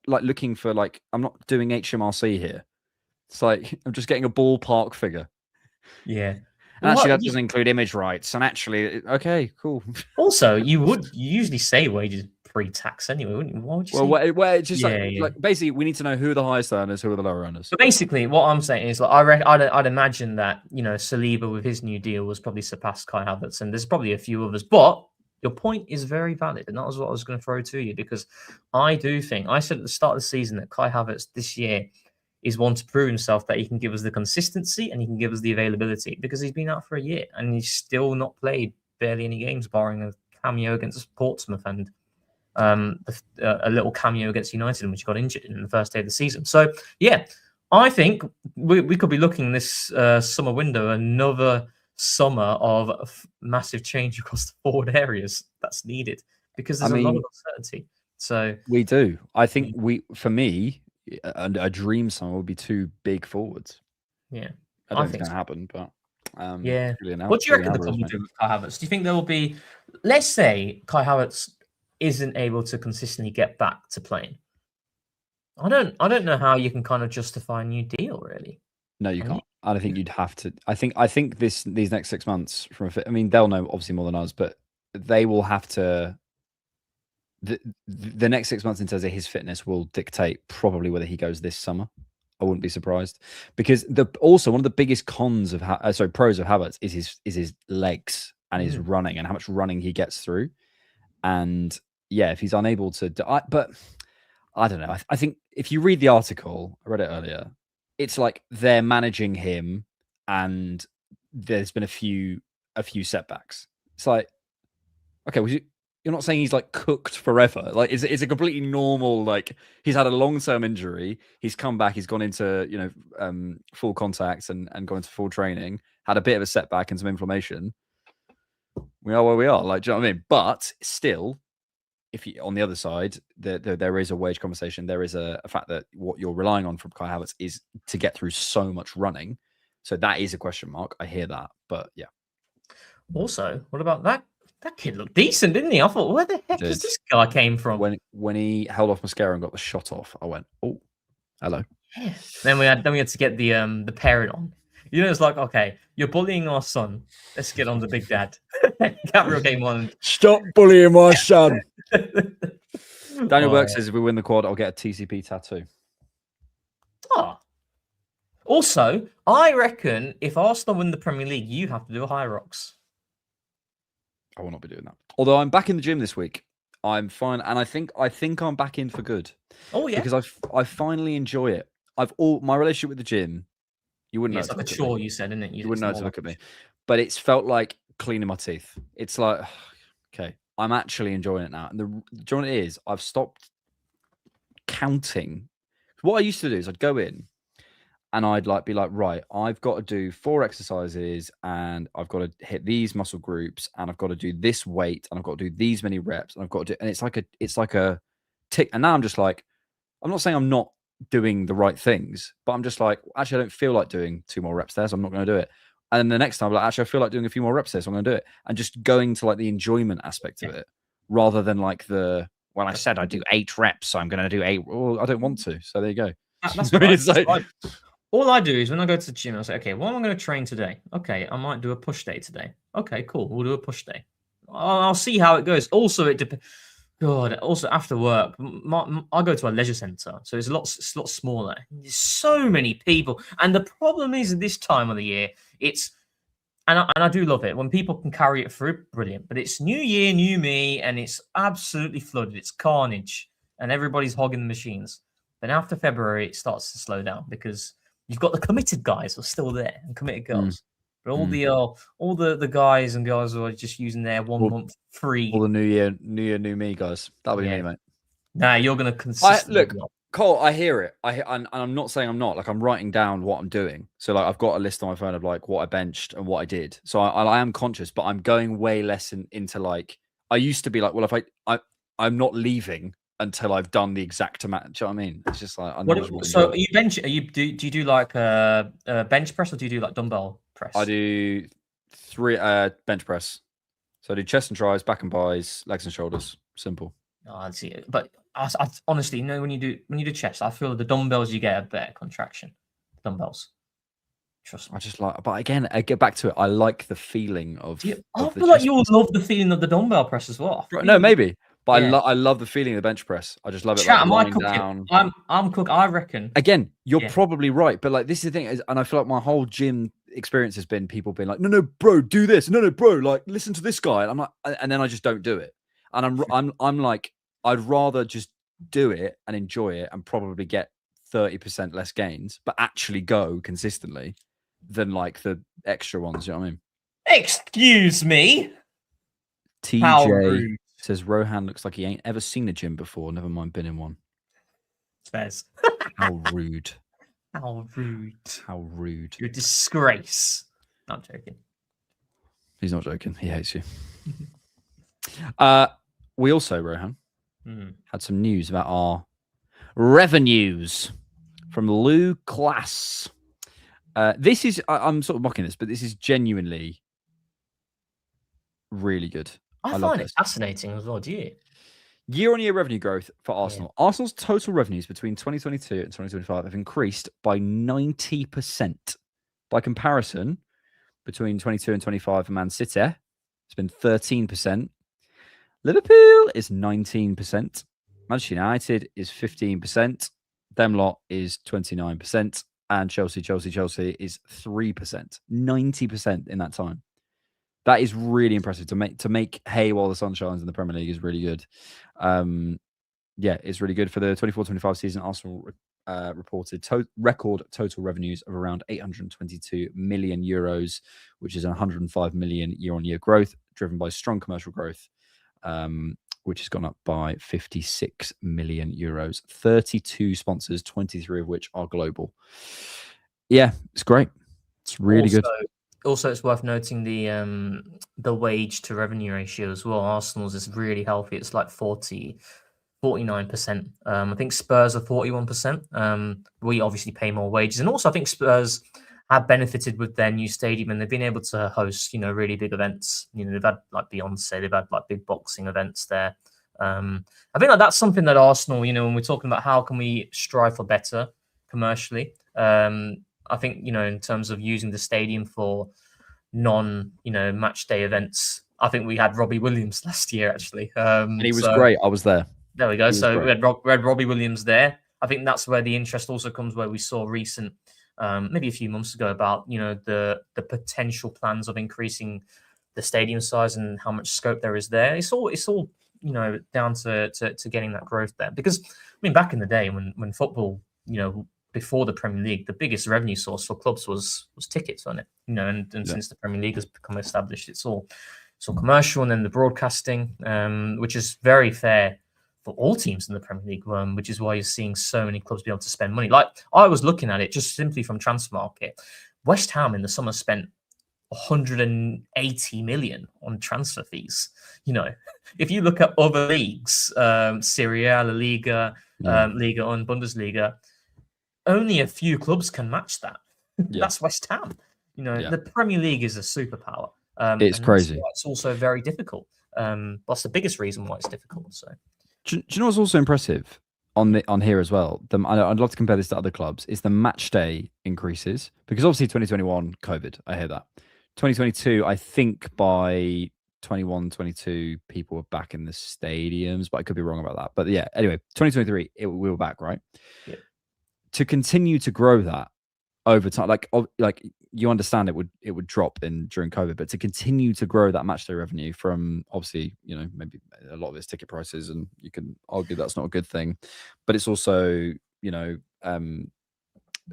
looking for I'm not doing HMRC here. It's like I'm just getting a ballpark figure. Yeah. And actually, that doesn't include image rights. And actually, okay, cool. Also, you usually say wages pre-tax anyway, wouldn't you? Why would you Well, say? where it's just Yeah, yeah. like basically we need to know who are the highest earners, who are the lower earners. But basically, what I'm saying is, like, I'd imagine that Saliba with his new deal was probably surpassed Kai Havertz, and there's probably a few others. But your point is very valid, and that was what I was going to throw to you, because I do think I said at the start of the season that Kai Havertz this year is one to prove himself that he can give us the consistency and he can give us the availability, because he's been out for a year and he's still not played barely any games, barring a cameo against Portsmouth and a little cameo against United in which he got injured in the first day of the season. So, yeah, I think we could be looking this summer window, another summer of massive change across the forward areas that's needed, because there's a lot of uncertainty. So we do. I think for me, a dream summer would be 2 big forwards. Yeah, I don't think it's going to happen, but yeah. Really What do you reckon the club will do with Kai Havertz? Do you think there will be, let's say Kai Havertz isn't able to consistently get back to playing? I don't know how you can kind of justify a new deal, really. No, you can't. I don't think you'd have to. I think these next 6 months they'll know obviously more than us, but they will have to. The next 6 months in terms of his fitness will dictate probably whether he goes this summer. I wouldn't be surprised, because also one of the biggest pros of Havertz is his legs and his running and how much running he gets through. And yeah, if he's unable to, but I don't know. I think if you read the article, I read it earlier, it's like they're managing him, and there's been a few setbacks. It's like, okay, you're not saying he's like cooked forever. Like it's a completely normal, like he's had a long-term injury. He's come back. He's gone into, full contact and gone into full training, had a bit of a setback and some inflammation. We are where we are. Like, do you know what I mean? But still, on the other side, there is a wage conversation. There is a fact that what you're relying on from Kai Havertz is to get through so much running. So that is a question mark. I hear that. But yeah. Also, what about that? That kid looked decent, didn't he? I thought, where the heck does this guy came from? When he held off mascara and got the shot off, I went, oh, hello. Yeah. Then we had to get the parent on. It's like, okay, you're bullying our son. Let's get on the big dad. Gabriel came on. Stop bullying my son. Daniel Burke says if we win the quad, I'll get a TCP tattoo. Oh. Also, I reckon if Arsenal win the Premier League, you have to do a high rocks. I will not be doing that. Although I'm back in the gym this week. I'm fine, and I think I'm back in for good. Oh yeah, because I finally enjoy it. My relationship with the gym. You wouldn't know. It's like a chore, you said, isn't it? You wouldn't know to look at me, but it's felt like cleaning my teeth. It's like, okay, I'm actually enjoying it now. And the joy is, I've stopped counting. What I used to do is I'd go in, and I'd be like, right, I've got to do 4 exercises, and I've got to hit these muscle groups, and I've got to do this weight, and I've got to do these many reps, and I've got to do, and it's like a tick. And now I'm just like, I'm not saying I'm not doing the right things, but I'm just like, actually, I don't feel like doing 2 more reps there, so I'm not going to do it. And then the next time, I'm like, actually, I feel like doing a few more reps there, so I'm going to do it. And just going to like the enjoyment aspect of it, rather than like I said I'd do 8 reps, so I'm going to do 8. Well, I don't want to, so there you go. That's right. All I do is when I go to the gym, I say, okay, what am I going to train today? Okay, I might do a push day today. Okay, cool. We'll do a push day. I'll see how it goes. Also, it depends. God, also after work, I go to a leisure centre, so it's a lot smaller. There's so many people, and the problem is at this time of the year, and I do love it when people can carry it through, brilliant. But it's new year, new me, and it's absolutely flooded. It's carnage, and everybody's hogging the machines. Then after February, it starts to slow down because you've got the committed guys who are still there and committed girls. But all the guys and girls who are just using their 1 month free. All the new year, new me guys. That'll be me, mate. Nah, you're gonna consistently look, Cole. I hear it. And I'm not saying I'm not. Like, I'm writing down what I'm doing. So like, I've got a list on my phone of like what I benched and what I did. So I am conscious, but I'm going way less into like. I used to be like, well, if I'm not leaving until I've done the exact amount. Do you know what I mean? It's just like. So are you bench? Do you do like a bench press, or do you do like dumbbell press? I do 3 bench press. So I do chest and tries, back and buys, legs and shoulders. Simple. Oh, I see it. But I honestly, when you do chest, I feel the dumbbells you get a better contraction. Dumbbells. Trust me. I just like, but again, I get back to it. I like the feeling of. I feel like you will love the feeling of the dumbbell press as well. No, maybe. But Yeah. I love the feeling of the bench press. I just love it. Chat, like am I lying cooking? down. I'm cook. I reckon. Again, you're Yeah. probably right, but like this is the thing, and I feel like my whole gym experience has been people being like, no, bro, do this. No, bro, like listen to this guy. And I'm like, and then I just don't do it. And I'm like, I'd rather just do it and enjoy it and probably get 30% less gains, but actually go consistently than like the extra ones. You know what I mean? Excuse me. How TJ rude. says Rohan looks like he ain't ever seen a gym before. Never mind been in one. Spares. How rude. How rude. How rude. You're a disgrace. No, I'm joking. He's not joking. He hates you. We also, Rohan, had some news about our revenues from Lou Class. This is, I'm sort of mocking this, but this is genuinely really good. I find it fascinating as well, do you? Year-on-year revenue growth for Arsenal. Yeah. Arsenal's total revenues between 2022 and 2025 have increased by 90%. By comparison, between 22 and 25 for Man City, it's been 13%. Liverpool is 19%. Manchester United is 15%. Them lot is 29%. And Chelsea is 3%. 90% in that time. That is really impressive. To make hay while the sun shines in the Premier League is really good. It's really good. For the 24-25 season, Arsenal reported record total revenues of around 822 million euros, which is 105 million year-on-year growth, driven by strong commercial growth, which has gone up by 56 million euros. 32 sponsors, 23 of which are global. Yeah, it's great. It's really good. Also, it's worth noting the wage to revenue ratio as well. Arsenal's is really healthy. It's like 49%. I think Spurs are 41%. We obviously pay more wages. And also, I think Spurs have benefited with their new stadium and they've been able to host, really big events. They've had like Beyonce, they've had like big boxing events there. I think like that's something that Arsenal, when we're talking about how can we strive for better commercially, I think, in terms of using the stadium for match day events, I think we had Robbie Williams last year, actually. And he was great. I was there. There we go. So we had Robbie Williams there. I think that's where the interest also comes, where we saw recent, maybe a few months ago, about, the potential plans of increasing the stadium size and how much scope there is there. It's all down to getting that growth there. Because, back in the day when football, before the Premier League, the biggest revenue source for clubs was tickets, wasn't it? And since the Premier League has become established, it's all commercial, and then the broadcasting, which is very fair for all teams in the Premier League, which is why you're seeing so many clubs be able to spend money. Like, I was looking at it just simply from Transfermarkt. West Ham in the summer spent 180 million on transfer fees. If you look at other leagues, Serie A, La Liga, Liga and Bundesliga, only a few clubs can match that. That's West Ham. The Premier League is a superpower. It's crazy. It's also very difficult. That's the biggest reason why it's difficult. So, do you know what's also impressive on here as well? I'd love to compare this to other clubs. Is the match day increases, because obviously 2021 COVID. I hear that. 2022, I think by 21-22, people were back in the stadiums, but I could be wrong about that. But yeah, anyway, 2023, we were back, right? Yeah. To continue to grow that over time, like you understand it would drop during COVID, but to continue to grow that matchday revenue from, obviously, maybe a lot of it's ticket prices, and you can argue that's not a good thing, but it's also other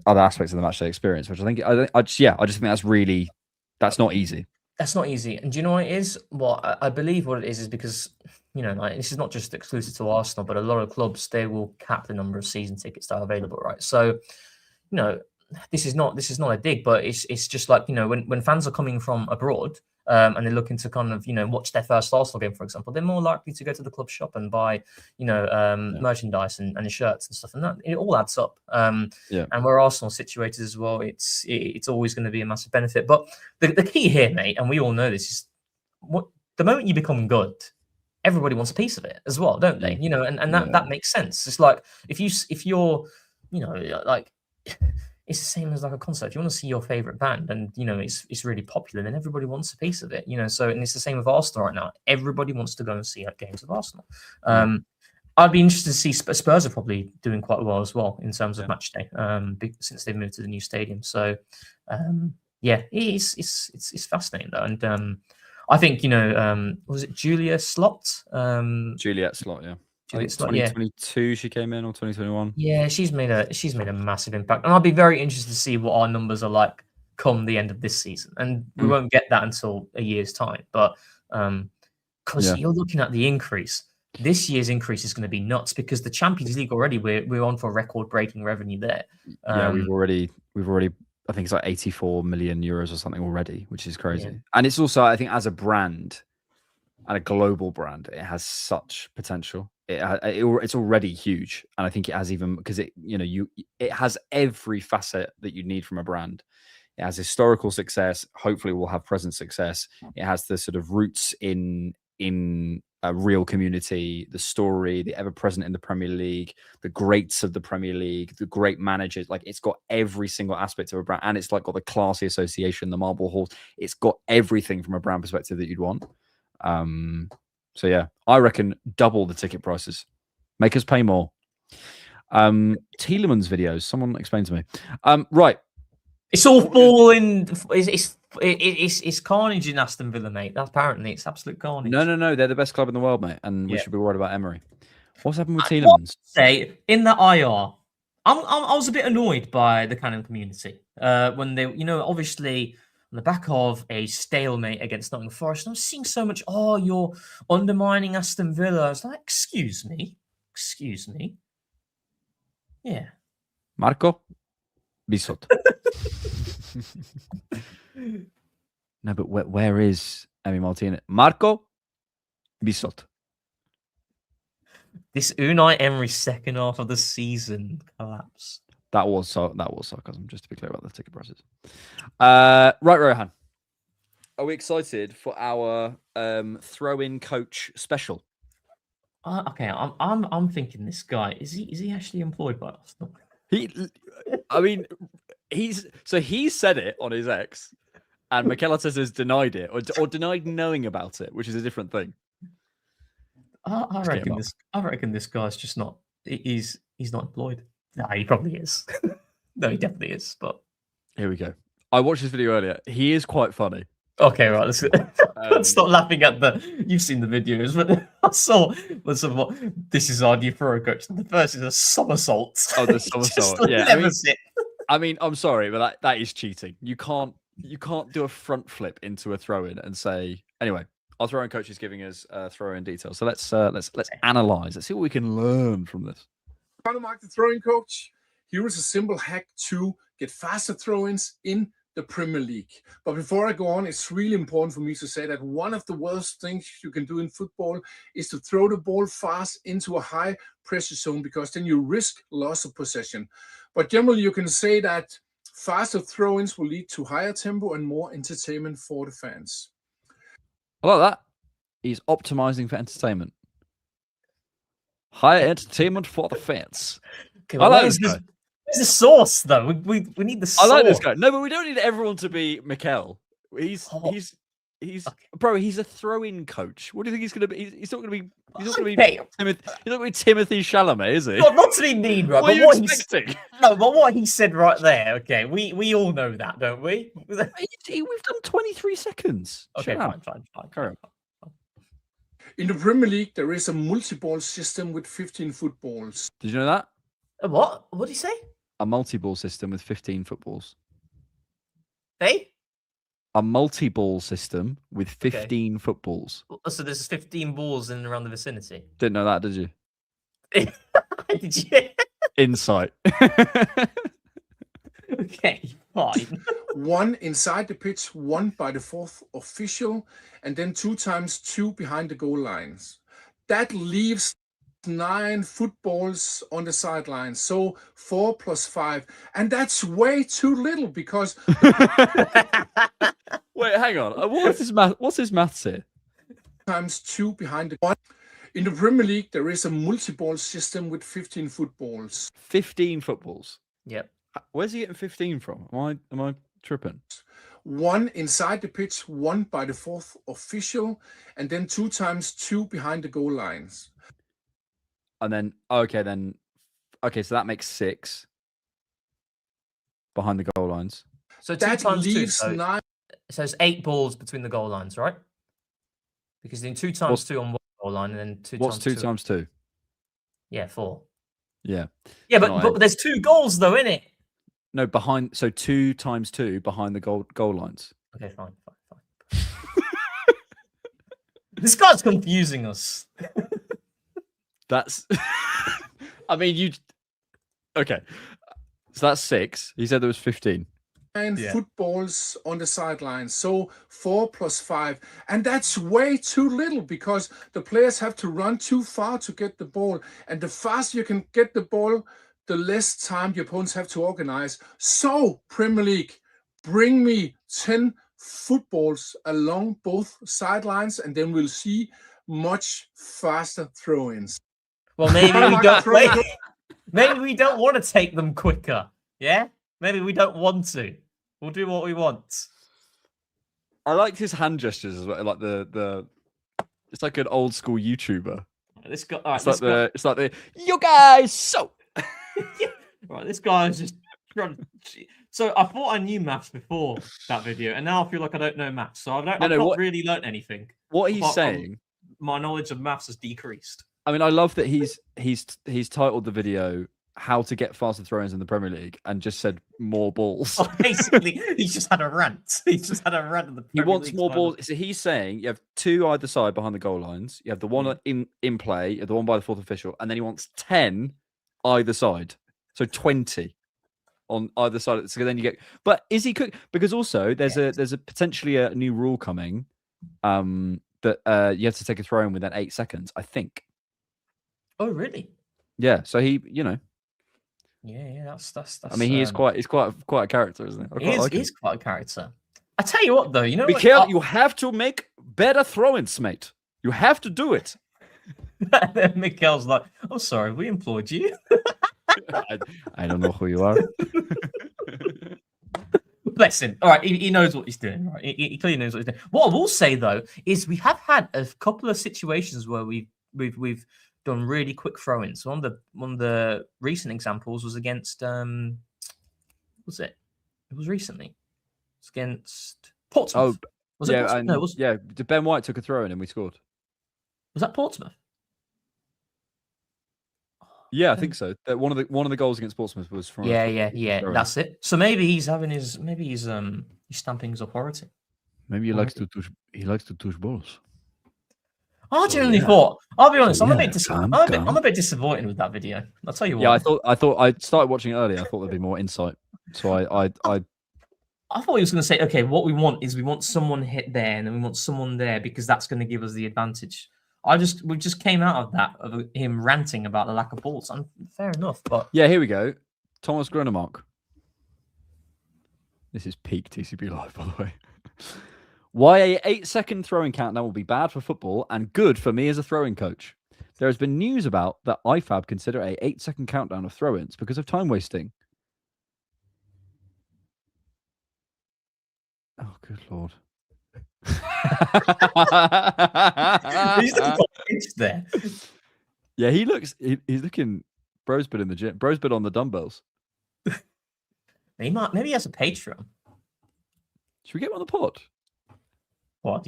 aspects of the matchday experience, which I just think that's not easy. That's not easy. And do you know what it is? Well, I believe what it is because, this is not just exclusive to Arsenal, but a lot of clubs, they will cap the number of season tickets that are available, right? So, this is not a dig, but it's just like, when fans are coming from abroad, and they're looking to kind of, watch their first Arsenal game, for example, they're more likely to go to the club shop and buy, merchandise and shirts and stuff, and that it all adds up. And where Arsenal's situated as well, it's always going to be a massive benefit. But the key here, mate, and we all know this, is the moment you become good, everybody wants a piece of it as well, don't they? That makes sense. It's like if you're, like, it's the same as like a concert. If you want to see your favorite band, and it's really popular, then everybody wants a piece of it. So and it's the same with Arsenal right now. Everybody wants to go and see games of Arsenal. I'd be interested to see Spurs are probably doing quite well as well in terms of match day, since they've moved to the new stadium. So, it's fascinating though, and I think was it Julia Slot? Juliet Slot, yeah. Juliet Slot, 2022 she came in, or 2021. Yeah, she's made a massive impact, and I'll be very interested to see what our numbers are like come the end of this season. And we won't get that until a year's time, but because you're looking at the increase. This year's increase is going to be nuts because the Champions League already we're on for record-breaking revenue there. We've already I think it's like 84 million euros or something already, which is crazy. Yeah. And it's also, I think, as a brand and a global brand, it has such potential. It's already huge, and I think it has even because it has every facet that you need from a brand. It has historical success. Hopefully, we'll have present success. It has the sort of roots in a real community, the story, the ever present in the Premier League, the greats of the Premier League, the great managers. Like, it's got every single aspect of a brand, and it's like got the classy association, the marble halls. It's got everything from a brand perspective that you'd want. So yeah, I reckon double the ticket prices, make us pay more. Tielemans videos. Someone explain to me. Right. It's all falling. It's carnage in Aston Villa, mate. Apparently, it's absolute carnage. No. They're the best club in the world, mate, and we should be worried about Emery. What's happened with Tielemans? Say in the IR, I was a bit annoyed by the Cannon community when they, obviously on the back of a stalemate against Nottingham Forest. I was seeing so much. Oh, you're undermining Aston Villa. I was like, excuse me. Yeah, Marco Bisot. No, but where is Emi Martinez? Marco Bisot. This Unai Emery second half of the season collapse. That was sarcasm, just to be clear about the ticket prices. Right, Rohan. Are we excited for our throw-in coach special? Okay, I'm thinking this guy is he actually employed by Arsenal? He said it on his X, and Mikel Arteta has denied it or denied knowing about it, which is a different thing. I reckon this guy's just not. He's not employed. No, he probably is. No, he definitely is. But here we go. I watched this video earlier. He is quite funny. Okay, right. Let's stop laughing at the. You've seen the videos, but I saw what this is our new throw coach. The first is a somersault. Oh, the somersault. Yeah. I mean, I'm sorry, but that is cheating. You can't do a front flip into a throw in and say. Anyway, our throw in coach is giving us throw in details. So let's analyze. Let's see what we can learn from this. Mark, the throwing coach. Here is a simple hack to get faster throw-ins in the Premier League. But before I go on, it's really important for me to say that one of the worst things you can do in football is to throw the ball fast into a high pressure zone, because then you risk loss of possession. But generally, you can say that faster throw-ins will lead to higher tempo and more entertainment for the fans. I like that. He's optimizing for entertainment. Higher entertainment for the fans. Okay, well, I like this guy. Where's the sauce, though? We need the sauce. I like this guy. No, but we don't need everyone to be Mikel. He's bro. He's a throw-in coach. What do you think he's going to be? He's not going to be. He's not going to be. He's not going to be Timothy Chalamet, is he? Not to be mean, right? What are you expecting? No, but what he said right there. Okay, we all know that, don't we? We've done 23 seconds. Okay, fine. Carry on. In the Premier League, there is a multi-ball system with 15 footballs. Did you know that? What? What did he say? A multi-ball system with 15 footballs. Hey? A multi-ball system with 15 footballs. So there's 15 balls in and around the vicinity. Didn't know that, did you? Did you? Insight. Okay, fine. One inside the pitch, one by the fourth official, and then 2 times 2 behind the goal lines. That leaves 9 footballs on the sidelines. So 4 plus 5. And that's way too little because... Wait, hang on. What's his maths here? Times 2 behind the goal. In the Premier League, there is a multi-ball system with 15 footballs. 15 footballs? Yep. Where's he getting 15 from? Am I tripping? 1 inside the pitch, 1 by the 4th official, and then 2 times 2 behind the goal lines. And then okay, so that makes 6 behind the goal lines. So 2 That times 2. leaves So 9. it's 8 balls between the goal lines, right? Because then 2 times 2 on one goal line, and then 2 What's times 2 times 2? Yeah, 4. Yeah. Yeah, but there's 2 goals though, innit? No, behind. So 2 times 2 behind the goal lines. Okay, fine. This guy's confusing us. That's. I mean, you. Okay, so that's 6. He said there was 15. And footballs on the sidelines. So 4 plus 5. And that's way too little because the players have to run too far to get the ball. And the faster you can get the ball, the less time the opponents have to organize. So, Premier League, bring me 10 footballs along both sidelines, and then we'll see much faster throw-ins. Well, maybe we don't. Maybe we don't want to take them quicker. Yeah, maybe we don't want to. We'll do what we want. I liked his hand gestures as well. Like the it's like an old school YouTuber. This guy. It's like the you guys so. Right, this guy is just trying. So I thought I knew maths before that video, and now I feel like I don't know maths. So I've not really learnt anything. What he's saying, my knowledge of maths has decreased. I mean, I love that he's titled the video "How to Get Faster Throw-ins in the Premier League" and just said more balls. Oh, basically, he's just had a rant. He's just had a rant of the Premier He wants League more final. balls. So he's saying you have 2 either side behind the goal lines. You have the one in play, you have the one by the 4th official, and then he wants 10 either side. So 20 on either side. So then you get. But is he cook? Because also there's a potentially a new rule coming, that you have to take a throw in within 8 seconds. I think. Oh really? Yeah. So he, Yeah, that's. I mean, he's quite a character, isn't he? He's quite a character. I tell you what, though, you know, be careful. You have to make better throw-ins, mate. You have to do it. Mikel's like, I'm sorry, we employed you. I don't know who you are. Bless him. All right, he knows what he's doing. Right, he clearly knows what he's doing. What I will say though is we have had a couple of situations where we've done really quick throw-ins. One of the recent examples was against was it? It was recently. It's against Portsmouth. Oh, was it Portsmouth? No, it was. Yeah, Ben White took a throw in and we scored. Was that Portsmouth? Yeah, I think so. One of the goals against Portsmouth was from. Yeah. That's it. So maybe he's he's stamping his authority. Maybe he likes to touch balls. I genuinely thought. I'll be honest. I'm a bit disappointed with that video. I'll tell you what. Yeah, I thought I started watching it earlier. I thought there'd be more insight. So I thought he was going to say, okay, what we want someone hit there, and then we want someone there because that's going to give us the advantage. We just came out of that of him ranting about the lack of balls. And fair enough, but yeah, here we go. Thomas Grunemark. This is peak TCP live, by the way. Why a 8-second throwing countdown will be bad for football and good for me as a throwing coach. There has been news about that IFAB consider a 8-second countdown of throw-ins because of time wasting. Oh, good lord. He's got there. Yeah, he's looking bro's been in the gym. Bro's been on the dumbbells. Maybe he has a Patreon. Should we get him on the pod? What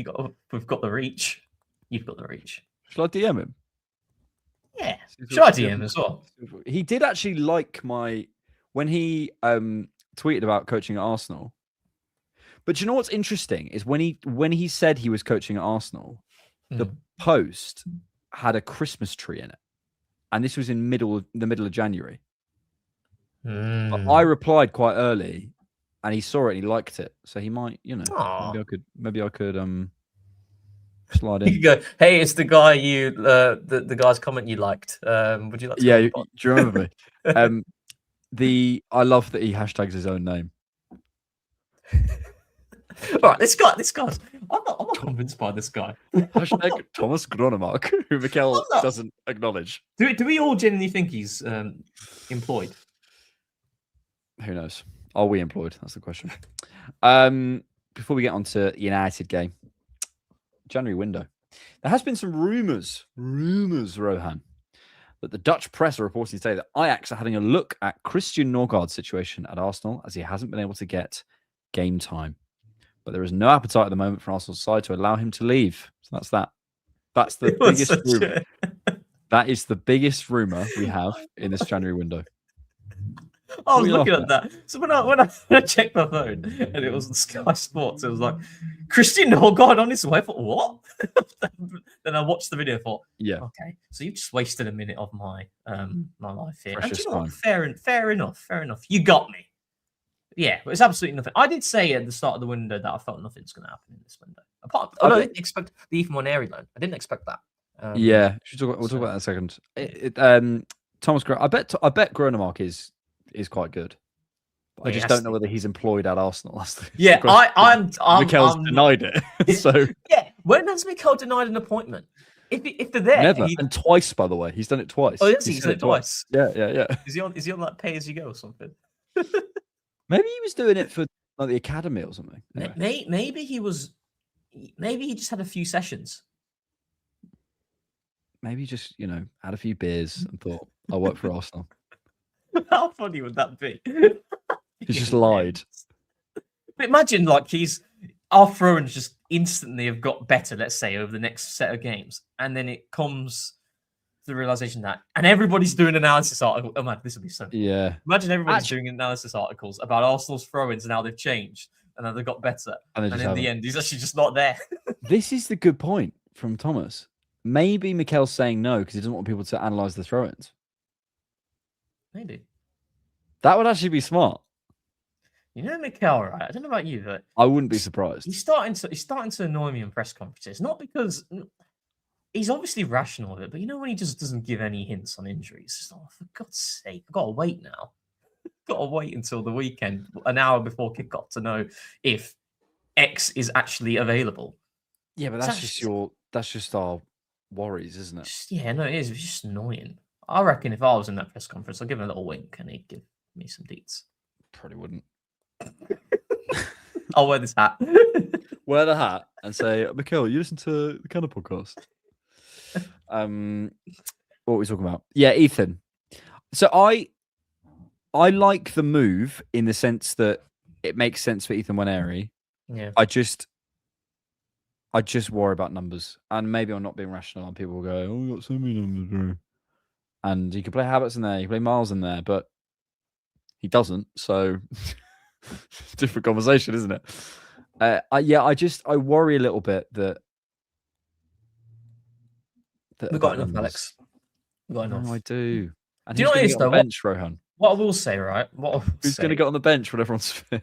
we've got the reach. You've got the reach. Should I DM him? Yeah. Should I DM as well? He did actually like when he tweeted about coaching at Arsenal. But you know what's interesting is when he said he was coaching at Arsenal, the post had a Christmas tree in it, and this was in the middle of January. But I replied quite early, and he saw it and he liked it, so he might, maybe I could slide in. You go, hey, it's the guy the guy's comment you liked. Would you like to? Yeah, do you remember me? I love that he hashtags his own name. All right, this guy's. I'm not convinced by this guy. Hashtag Thomas Grunemark, who Mikel doesn't acknowledge. Do we all genuinely think he's employed? Who knows? Are we employed? That's the question. Before we get on to the United game, January window. There has been some rumours, Rohan, that the Dutch press are reporting today that Ajax are having a look at Christian Norgaard's situation at Arsenal as he hasn't been able to get game time. But there is no appetite at the moment for Arsenal's side to allow him to leave. So that's that. That's the biggest rumour. That is the biggest rumour we have in this January window. I was looking at that. So when I checked my phone and it was on Sky Sports, it was like Christian Norgaard on his way. I thought, what? Then I watched the video and thought, yeah, okay, so you just wasted a minute of my my life here. And Precious you know what? time. Fair enough. You got me. Yeah, but it's absolutely nothing. I did say at the start of the window that I felt nothing's going to happen in this window. I didn't expect the Ethan Waneri loan. I didn't expect that. We'll talk about that in a second. Thomas, I bet Gronemark is quite good. I just don't know whether he's employed at Arsenal. Yeah, I'm Mikel's denied it. So yeah, when has Mikel denied an appointment? If they're there, never. And twice, by the way, he's done it twice. Oh, yes, he's done it twice. Yeah. Is he on like pay as you go or something? Maybe he was doing it for like the academy or something. Anyway. Maybe he was. Maybe he just had a few sessions. Maybe he just had a few beers and thought, "I'll work for Arsenal." How funny would that be? He just lied. But imagine like our throw-ins just instantly have got better, let's say, over the next set of games. And then it comes to the realization that, and everybody's doing analysis articles. Oh man, this would be so cool. Yeah. Imagine everybody's doing analysis articles about Arsenal's throw-ins and how they've changed and how they've got better. And in the end, he's actually just not there. This is the good point from Thomas. Maybe Mikel's saying no because he doesn't want people to analyze the throw-ins. Maybe. That would actually be smart. You know Mikel, right? I don't know about you, but I wouldn't be surprised. He's starting to annoy me in press conferences. Not because he's obviously rational with it, but when he just doesn't give any hints on injuries. Oh, for God's sake, I've got to wait now. Got to wait until the weekend, an hour before kickoff, to know if X is actually available. Yeah, but that's just our worries, isn't it? It is. It's just annoying. I reckon if I was in that press conference, I'd give him a little wink and he'd give me some deets. Probably wouldn't. I'll wear this hat. Wear the hat and say, Mikel, you listen to the Cannon podcast. What were we talking about? Yeah, Ethan. So I like the move in the sense that it makes sense for Ethan Waneri. Yeah. I just worry about numbers. And maybe I'm not being rational and people will go, oh, we've got so many numbers, bro. And you can play Havertz in there, you can play Miles in there, but he doesn't. So different conversation, isn't it? I worry a little bit that we've got enough, Alex. We've got enough. No, I do. And do you know what it is, though? Bench, Rohan. What I will say, right? Who's going to get on the bench when everyone's fit?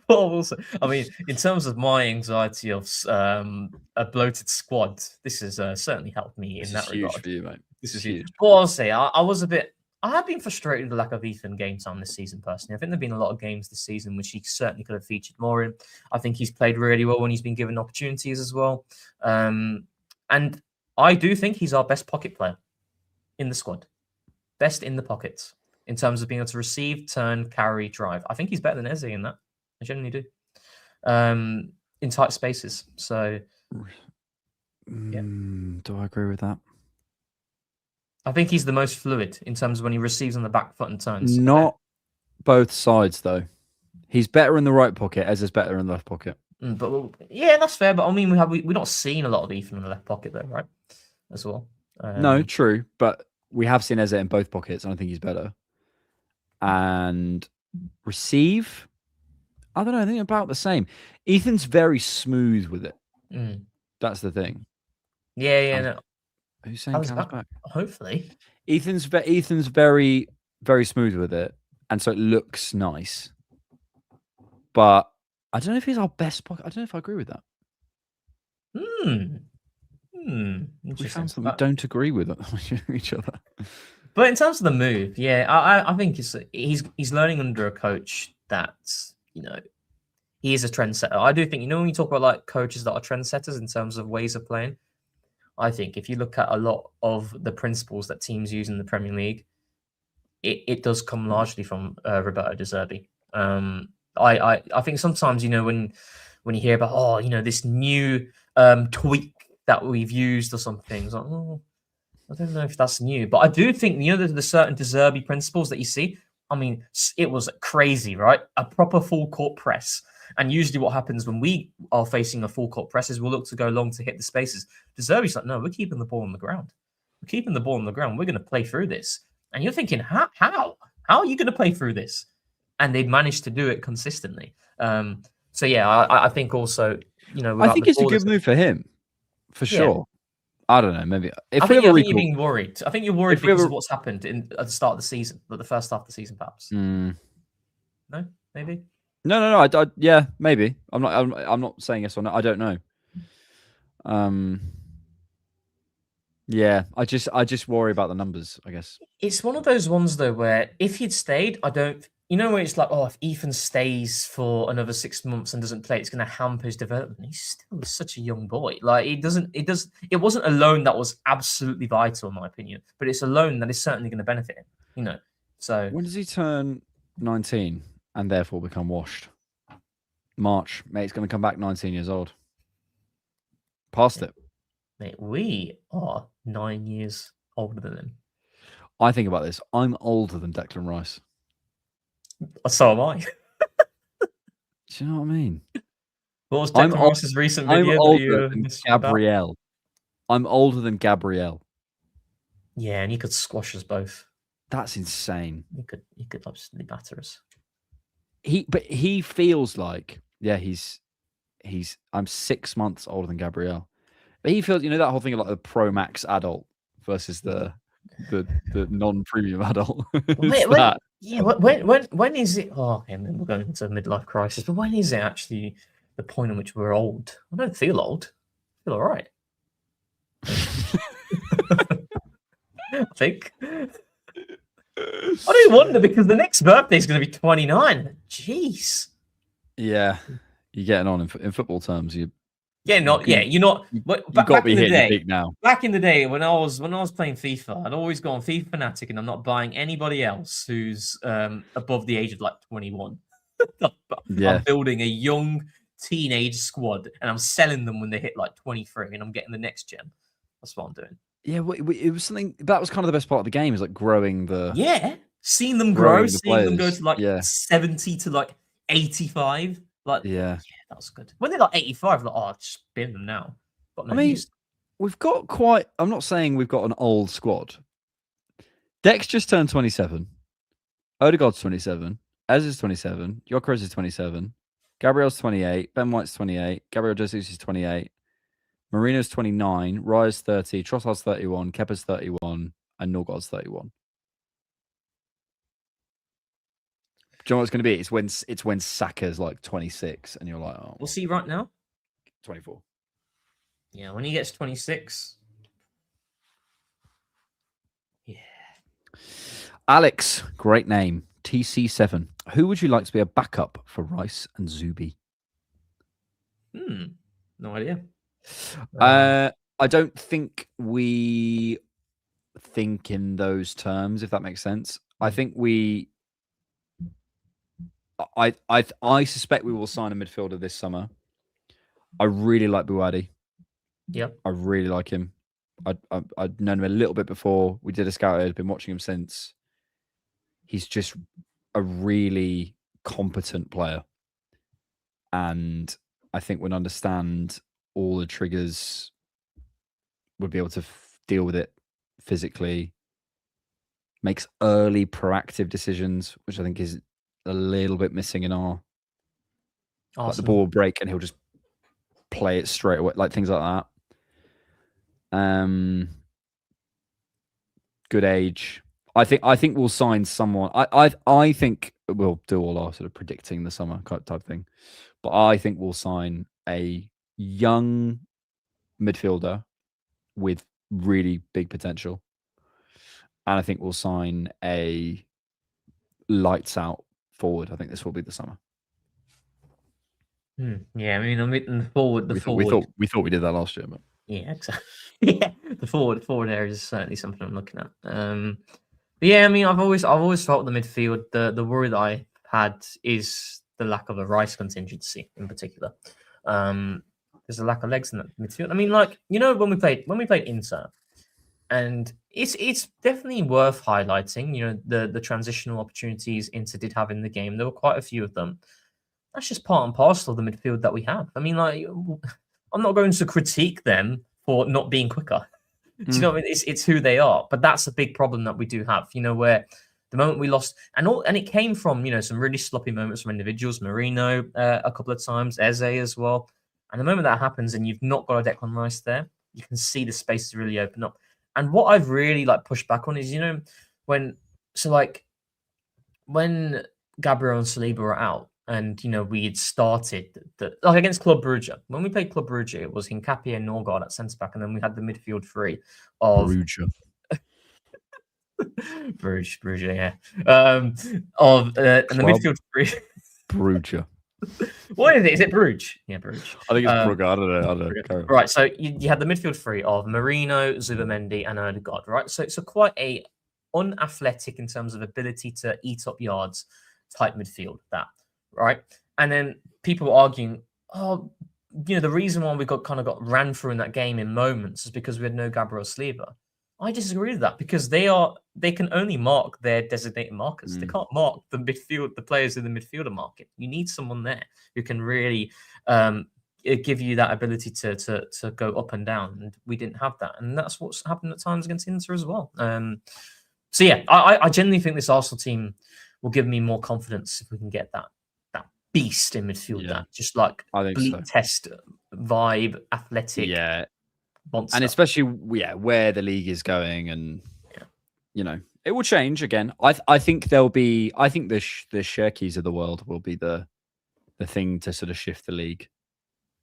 What I will say, I mean, in terms of my anxiety of a bloated squad, this has certainly helped me in that regard. Huge for you, mate. This is huge. Well, I'll say I have been frustrated with the lack of Ethan game time this season, personally. I think there have been a lot of games this season which he certainly could have featured more in. I think he's played really well when he's been given opportunities as well. And I do think he's our best pocket player in the squad. Best in the pockets in terms of being able to receive, turn, carry, drive. I think he's better than Eze in that. I genuinely do. In tight spaces. So, yeah. Do I agree with that? I think he's the most fluid in terms of when he receives on the back foot and turns. Not both sides, though. He's better in the right pocket, as is better in the left pocket. But yeah, that's fair. But I mean, we're not seeing a lot of Ethan in the left pocket, though, right? As well. No, true. But we have seen Eze in both pockets, and I think he's better. And receive, I don't know. I think about the same. Ethan's very smooth with it. That's the thing. Yeah. No. Who's saying Cam's back? Hopefully. Ethan's very, very smooth with it, and so it looks nice. But I don't know if he's our best pocket. I don't know if I agree with that. We found something we don't agree with each other. But in terms of the move, yeah, I think he's learning under a coach that, he is a trendsetter. I do think, when you talk about like coaches that are trendsetters in terms of ways of playing, I think if you look at a lot of the principles that teams use in the Premier League, it does come largely from Roberto De Zerbi. I think sometimes, when you hear about, this new tweak that we've used or something, it's like, I don't know if that's new, but I do think, the certain De Zerbi principles that you see. I mean, it was crazy, right? A proper full court press. And usually what happens when we are facing a full court press is we'll look to go long to hit the spaces. De Zerbi's like, no, we're keeping the ball on the ground. We're keeping the ball on the ground. We're going to play through this. And you're thinking, how? How are you going to play through this? And they've managed to do it consistently. So yeah, I think also, I think it's a good move for him, for sure. I don't know. Maybe I think you're being worried. I think you're worried because of what's happened at the start of the season, like the first half of the season, perhaps. No, maybe. No. Yeah, maybe. I'm not saying yes or no. I don't know. Yeah, I just worry about the numbers, I guess. It's one of those ones though where if he'd stayed, I don't. Where it's like, if Ethan stays for another 6 months and doesn't play, it's going to hamper his development. He's still such a young boy. Like it wasn't a loan that was absolutely vital, in my opinion, but it's a loan that is certainly going to benefit him. So when does he turn 19 and therefore become washed? March, mate. He's going to come back 19 years old. Past it. Mate, we are 9 years older than him. I think about this. I'm older than Declan Rice. So am I. Do you know what I mean? What was Declan Rice's recent video? I'm older than Gabriel. I'm older than Gabriel. Yeah, and he could squash us both. That's insane. He could absolutely batter us. He feels like, I'm 6 months older than Gabriel. But he feels, that whole thing of like the Pro Max adult versus the non-premium adult. When is it? Okay, we're going into a midlife crisis. But when is it actually the point in which we're old? I don't feel old. I feel all right. I think. I do wonder because the next birthday is going to be 29. Jeez. Yeah, you're getting on in football terms. You're not. You've got to be hitting the peak now. Back in the day, when I was playing FIFA, I'd always go on FIFA Fanatic, and I'm not buying anybody else who's above the age of like 21. I'm building a young teenage squad, and I'm selling them when they hit like 23, and I'm getting the next gen. That's what I'm doing. Yeah, it was something that was kind of the best part of the game, is like growing the. Yeah, seeing them grow, seeing them go to like 70 to like 85. Like, yeah, that was good. When they're like 85, like, just bin them now. We've got quite. I'm not saying we've got an old squad. Dex just turned 27. Odegaard's 27. Ez is 27. Gyökeres is 27. Gabriel's 28. Ben White's 28. Gabriel Jesus is 28. Marino's 29. Raya's 30. Trossard's 31. Kepa's 31. And Norgard's 31. Do you know what it's going to be? It's when Saka's like 26 and you're like, oh. What's he right now? 24. Yeah, when he gets 26. Yeah. Alex, great name. TC7. Who would you like to be a backup for Rice and Zubi? No idea. I don't think we think in those terms, if that makes sense. I think I suspect we will sign a midfielder this summer. I really like Buwadi. Yep. I really like him. I'd known him a little bit before we did a scout. I've been watching him since. He's just a really competent player. And I think would understand all the triggers, would be able to deal with it physically, makes early proactive decisions, which I think is a little bit missing in our like the ball will break and he'll just play it straight away, like things like that. Good age. I think we'll sign someone. I think we'll do all our sort of predicting the summer type thing, but I think we'll sign a young midfielder with really big potential, and I think we'll sign a lights out forward. I think this will be the summer. Yeah, I mean, I'm hitting the forward. We thought we did that last year, but yeah, exactly. Yeah, the forward area is certainly something I'm looking at. Yeah, I mean, I've always felt the midfield. The worry that I had is the lack of a Rice contingency in particular. There's a lack of legs in that midfield. I mean, like, you know, when we played Inter, and it's definitely worth highlighting. You know, the transitional opportunities Inter did have in the game. There were quite a few of them. That's just part and parcel of the midfield that we have. I mean, like, I'm not going to critique them for not being quicker. Do you know what I mean? It's who they are, but that's a big problem that we do have. You know, where the moment we lost, and it came from, you know, some really sloppy moments from individuals, Marino a couple of times, Eze as well. And the moment that happens, and you've not got a Declan Rice there, you can see the spaces really open up. And what I've really like pushed back on is, you know, when Gabriel and Saliba were out, and you know we had started like against Club Brugge. When we played Club Brugge, it was Hincapié and Norgard at centre back, and then we had the midfield three of Brugge. Brugge, yeah. And the midfield three. Brugge. What is it? Is it Brugge? Yeah, Brugge. I think it's Brugge. I don't know. Right, so you had the midfield three of Marino, Zubamendi, and Odegaard, right? So it's quite a unathletic in terms of ability to eat up yards type midfield, that, right? And then people were arguing, oh, you know, the reason why we got ran through in that game in moments is because we had no Gabriel Saliba. I disagree with that, because they can only mark their designated markers. They can't mark the players in the midfielder market. You need someone there who can really give you that ability to go up and down. And we didn't have that, and that's what's happened at times against Inter as well. So yeah, I genuinely think this Arsenal team will give me more confidence if we can get that beast in midfield, that just like bleak test vibe, athletic. Yeah. Monster. And especially, where the league is going, and you know, it will change again. I think there'll be. I think the Shirkies of the world will be the thing to sort of shift the league,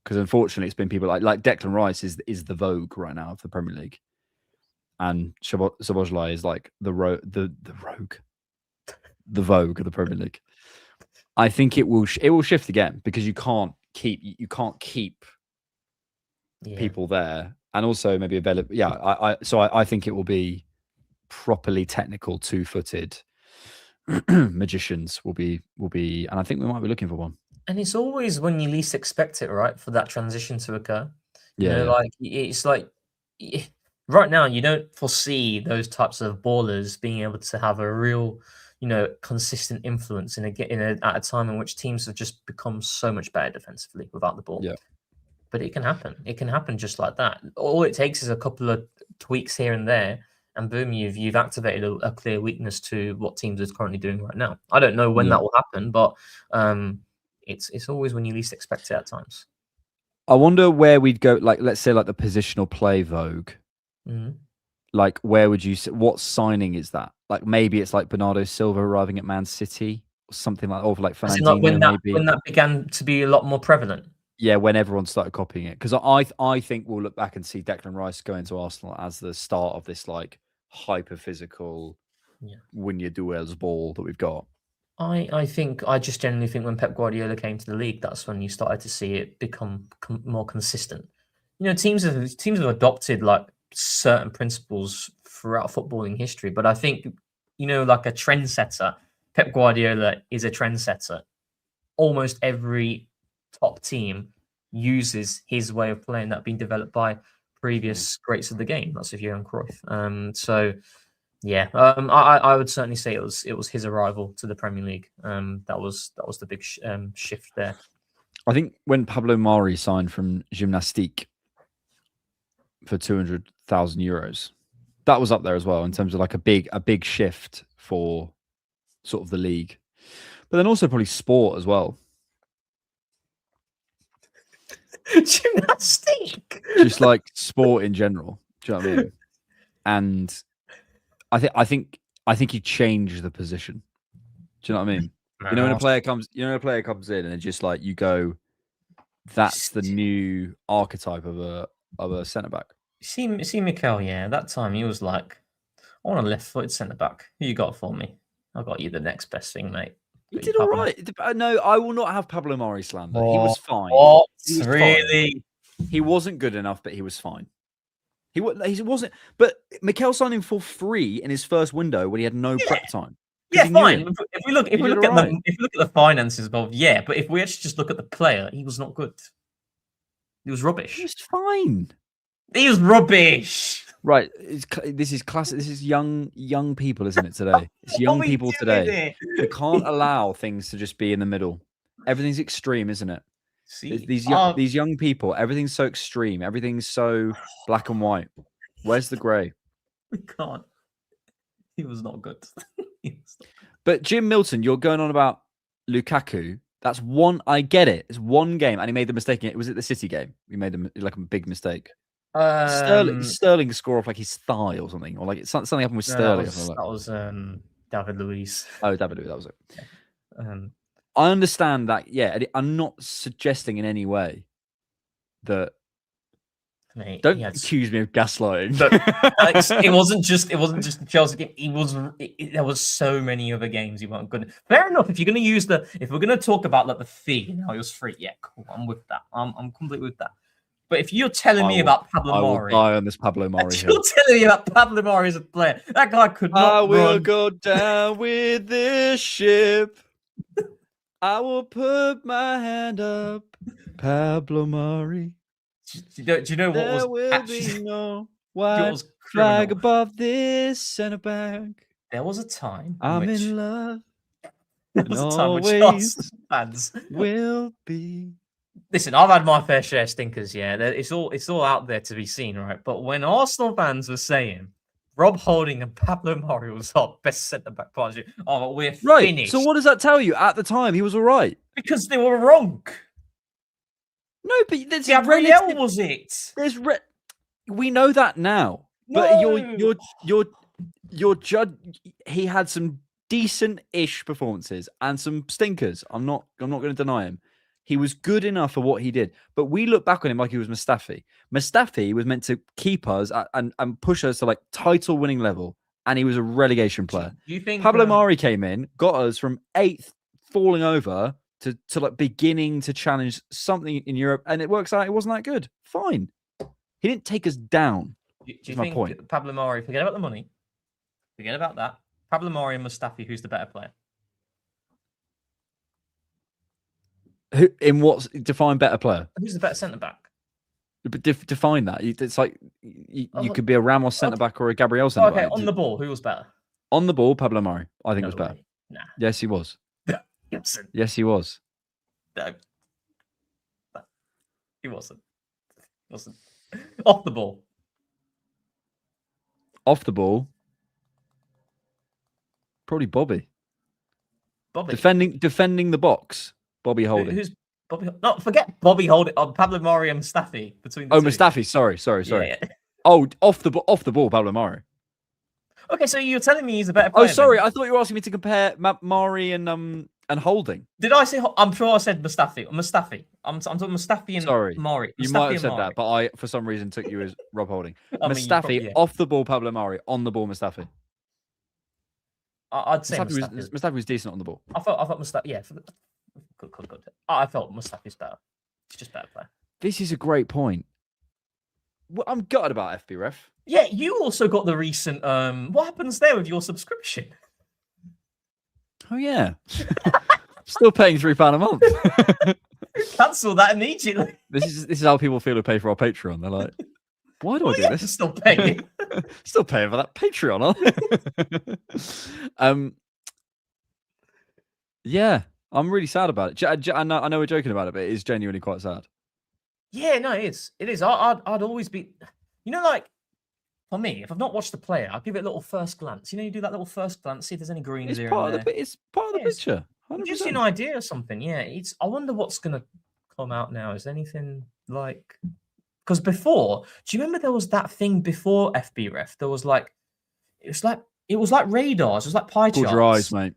because unfortunately, it's been people like Declan Rice is the Vogue right now of the Premier League, and Szoboszlai is like the Vogue of the Premier League. I think it will shift again, because you can't keep people there. And also maybe available. Yeah, I think it will be properly technical, two-footed magicians will be, and I think we might be looking for one. And it's always when you least expect it, right, for that transition to occur. Like it's like right now you don't foresee those types of ballers being able to have a real, you know, consistent influence at a time in which teams have just become so much better defensively without the ball. Yeah. But it can happen. It can happen just like that. All it takes is a couple of tweaks here and there, and boom, you've activated a clear weakness to what teams are currently doing right now. I don't know when that will happen, but it's always when you least expect it at times. I wonder where we'd go. Like, let's say, like the positional play Vogue. Mm-hmm. Like, where would you? What signing is that? Like, maybe it's like Bernardo Silva arriving at Man City, or something like, or like Fernandinho. When that began to be a lot more prevalent. Yeah, when everyone started copying it, because I think we'll look back and see Declan Rice going to Arsenal as the start of this like hyper physical, win your duels ball that we've got. I just generally think when Pep Guardiola came to the league, that's when you started to see it become more consistent. You know, teams have adopted like certain principles throughout footballing history, but I think, you know, like a trendsetter, Pep Guardiola is a trendsetter. Almost every top team uses his way of playing that being developed by previous greats of the game. That's if you're on Cruyff. So yeah, I would certainly say it was his arrival to the Premier League. That was the big shift there. I think when Pablo Mari signed from Gymnastique for €200,000, that was up there as well in terms of like a big shift for sort of the league, but then also probably sport as well. Gymnastic, just like sport in general. Do you know what I mean? And I think he changed the position. Do you know what I mean? You know, when a player comes in and it's just like you go, that's the new archetype of a centre back. See Mikel, yeah, that time he was like, I want a left-footed centre back. Who you got for me? I got you the next best thing, mate. He did all right. No, I will not have Pablo Mari slander. He was fine. What? He was really? Fine. He wasn't good enough, but he was fine. He wasn't. But Mikel signed him for free in his first window when he had no prep time. Yeah, fine. If we look at the finances involved, yeah. But if we actually just look at the player, he was not good. He was rubbish. He was fine. He was rubbish. Right. This is classic. This is young people, isn't it? Today, it's young people today. They can't allow things to just be in the middle. Everything's extreme, isn't it? See, these young people, everything's so extreme. Everything's so black and white. Where's the grey? We can't. He was not good. But Jim Milton, you're going on about Lukaku. That's one. I get it. It's one game, and he made the mistake. Was it the City game? He made a big mistake. Sterling score off like his thigh or something, or like something happened with Sterling. That was David Luiz. Oh, David Luiz, that was it. I understand that. Yeah, I'm not suggesting in any way that. Mate, don't accuse me of gaslighting. It wasn't just the Chelsea game. There was so many other games he weren't good. Fair enough. If you're going to if we're going to talk about like the fee and how he was free, yeah, cool. I'm with that. I'm completely with that. But if you're telling me about Pablo Mari, I will die on this Pablo Mari. You're telling me about Pablo Mari as a player. That guy could not. I will go down with this ship. I will put my hand up, Pablo Mari. Do you know what there was actually no white flag above this centre back? There was a time I'm in love. There was a time which Arsenal fans will be. Listen, I've had my fair share of stinkers. Yeah, it's all out there to be seen, right? But when Arsenal fans were saying Rob Holding and Pablo Mari was our best centre back partnership, we're finished. So what does that tell you? At the time, he was all right because they were wrong. No, but there's Gabriel was it? We know that now. No. But your judge. He had some decent-ish performances and some stinkers. I'm not going to deny him. He was good enough for what he did. But we look back on him like he was Mustafi. Mustafi was meant to keep us and push us to like title-winning level, and he was a relegation player. Do you think Pablo Mari came in, got us from 8th, falling over to like beginning to challenge something in Europe, and it works out. It wasn't that good. Fine. He didn't take us down. Do you think Pablo Mari, forget about the money, forget about that. Pablo Mari and Mustafi, who's the better player? Who in what define better player? Who's the better centre back? But define that. It's like you could be a Ramos centre back or a Gabriel centre back. Okay, on the ball, who was better? On the ball, Pablo Mari. I think was better. Nah. Yes, he was. Gibson. Yes, he was. No. He wasn't. Off the ball. Off the ball. Probably Bobby. Defending the box. Bobby Holding. Who's Bobby? No, forget Bobby Holding. Pablo Mari and Mustafi between the two. Mustafi. Sorry. Yeah. Oh, off the ball, Pablo Mari. Okay, so you're telling me he's a better player. Oh, sorry. Then? I thought you were asking me to compare Mari and Holding. Did I say? I'm sure I said Mustafi. I'm talking Mustafi and Mari. You might have said that, but I, for some reason, took you as Rob Holding. Mustafi, off the ball, Pablo Mari. On the ball, Mustafi. I'd say Mustafi. Mustafi was decent on the ball. I thought Mustafi. Yeah, good. I felt Mustafi's better. He's just better player. This is a great point. Well, I'm gutted about FBref. Yeah, you also got the recent. What happens there with your subscription? Oh yeah, still paying £3 a month. Cancel that immediately. This is how people feel who pay for our Patreon. They're like, why do I do this? Still paying. Still paying for that Patreon, aren't Yeah, I'm really sad about it. I know we're joking about it, but it is genuinely quite sad. Yeah, no, it is. It is. I'd always be, like for me, if I've not watched the player, I'll give it a little first glance. You do that little first glance, see if there's any greens here and there. It's part of the picture. 100%. Gives you an idea or something. Yeah, I wonder what's gonna come out now. Is anything like? Because before, do you remember there was that thing before FBref? There was like, it was like radars. It was like pie charts. Called your eyes, mate.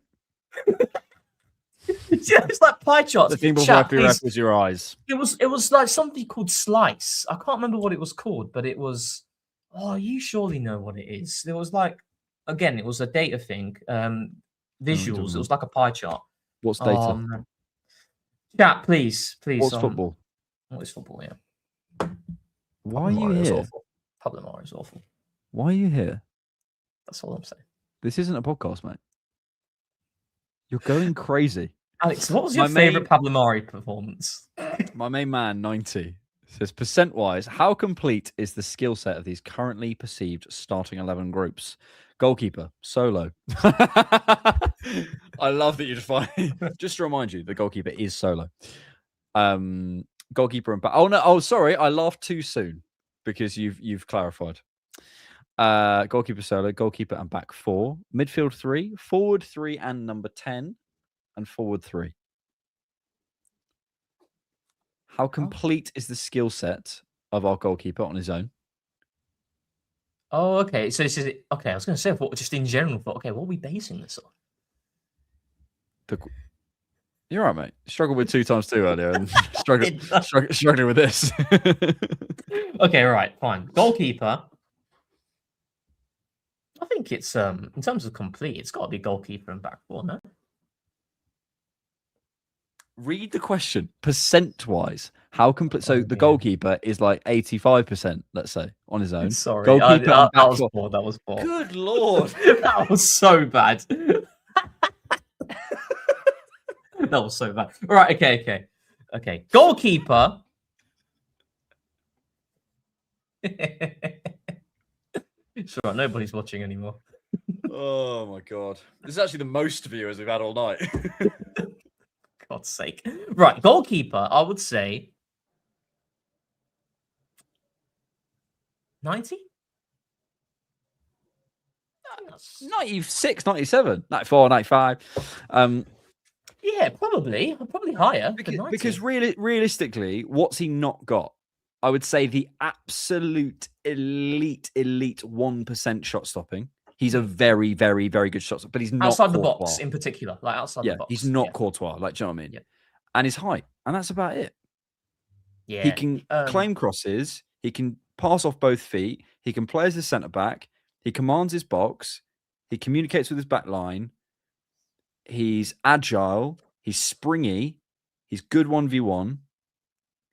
Yeah, it's like pie charts. The thing before FBref was your eyes. It was like something called Slice. I can't remember what it was called, but it was. Oh, you surely know what it is. There was like, again, it was a data thing. Visuals. It was like a pie chart. What's data? Chat, please. What's football? What is football? Yeah. Why are you here? Pablo Mari is awful. Why are you here? That's all I'm saying. This isn't a podcast, mate. You're going crazy. Alex, what was your favorite Pablo Mari performance? My main man, 90, says, percent-wise, how complete is the skill set of these currently perceived starting 11 groups? Goalkeeper, solo. I love that you define. Just to remind you, the goalkeeper is solo. Goalkeeper and back. Oh no! Oh, sorry, I laughed too soon because you've clarified. Goalkeeper solo, goalkeeper and back 4, midfield 3, forward 3, and number 10, and forward 3. How complete is the skill set of our goalkeeper on his own? Oh, okay. So this is okay. I was going to say, just in general, but okay, what are we basing this on? You're right, mate. Struggled with 2 times 2 earlier, and struggling with this. Okay, right, fine. Goalkeeper. I think it's in terms of complete, it's got to be goalkeeper and back 4, no? Read the question. Percent-wise, how complete? So the goalkeeper is like 85%, let's say, on his own. Sorry, goalkeeper that was poor. That was poor. Good lord, that was so bad. That was so bad. All right, okay. Goalkeeper. Sure, nobody's watching anymore. Oh my god, this is actually the most viewers we've had all night. God's sake. Right, goalkeeper, I would say 90? 96, 97, 94, 95. Yeah, probably higher. Because realistically, what's he not got? I would say the absolute elite 1% shot stopping. He's a very, very, very good shot stopper, but he's not outside Courtois. The box in particular. Like outside the box. He's not Courtois, like, do you know what I mean? Yeah. And his height. And that's about it. Yeah. He can claim crosses, he can pass off both feet, he can play as a centre back, he commands his box, he communicates with his back line, he's agile, he's springy, he's good 1v1.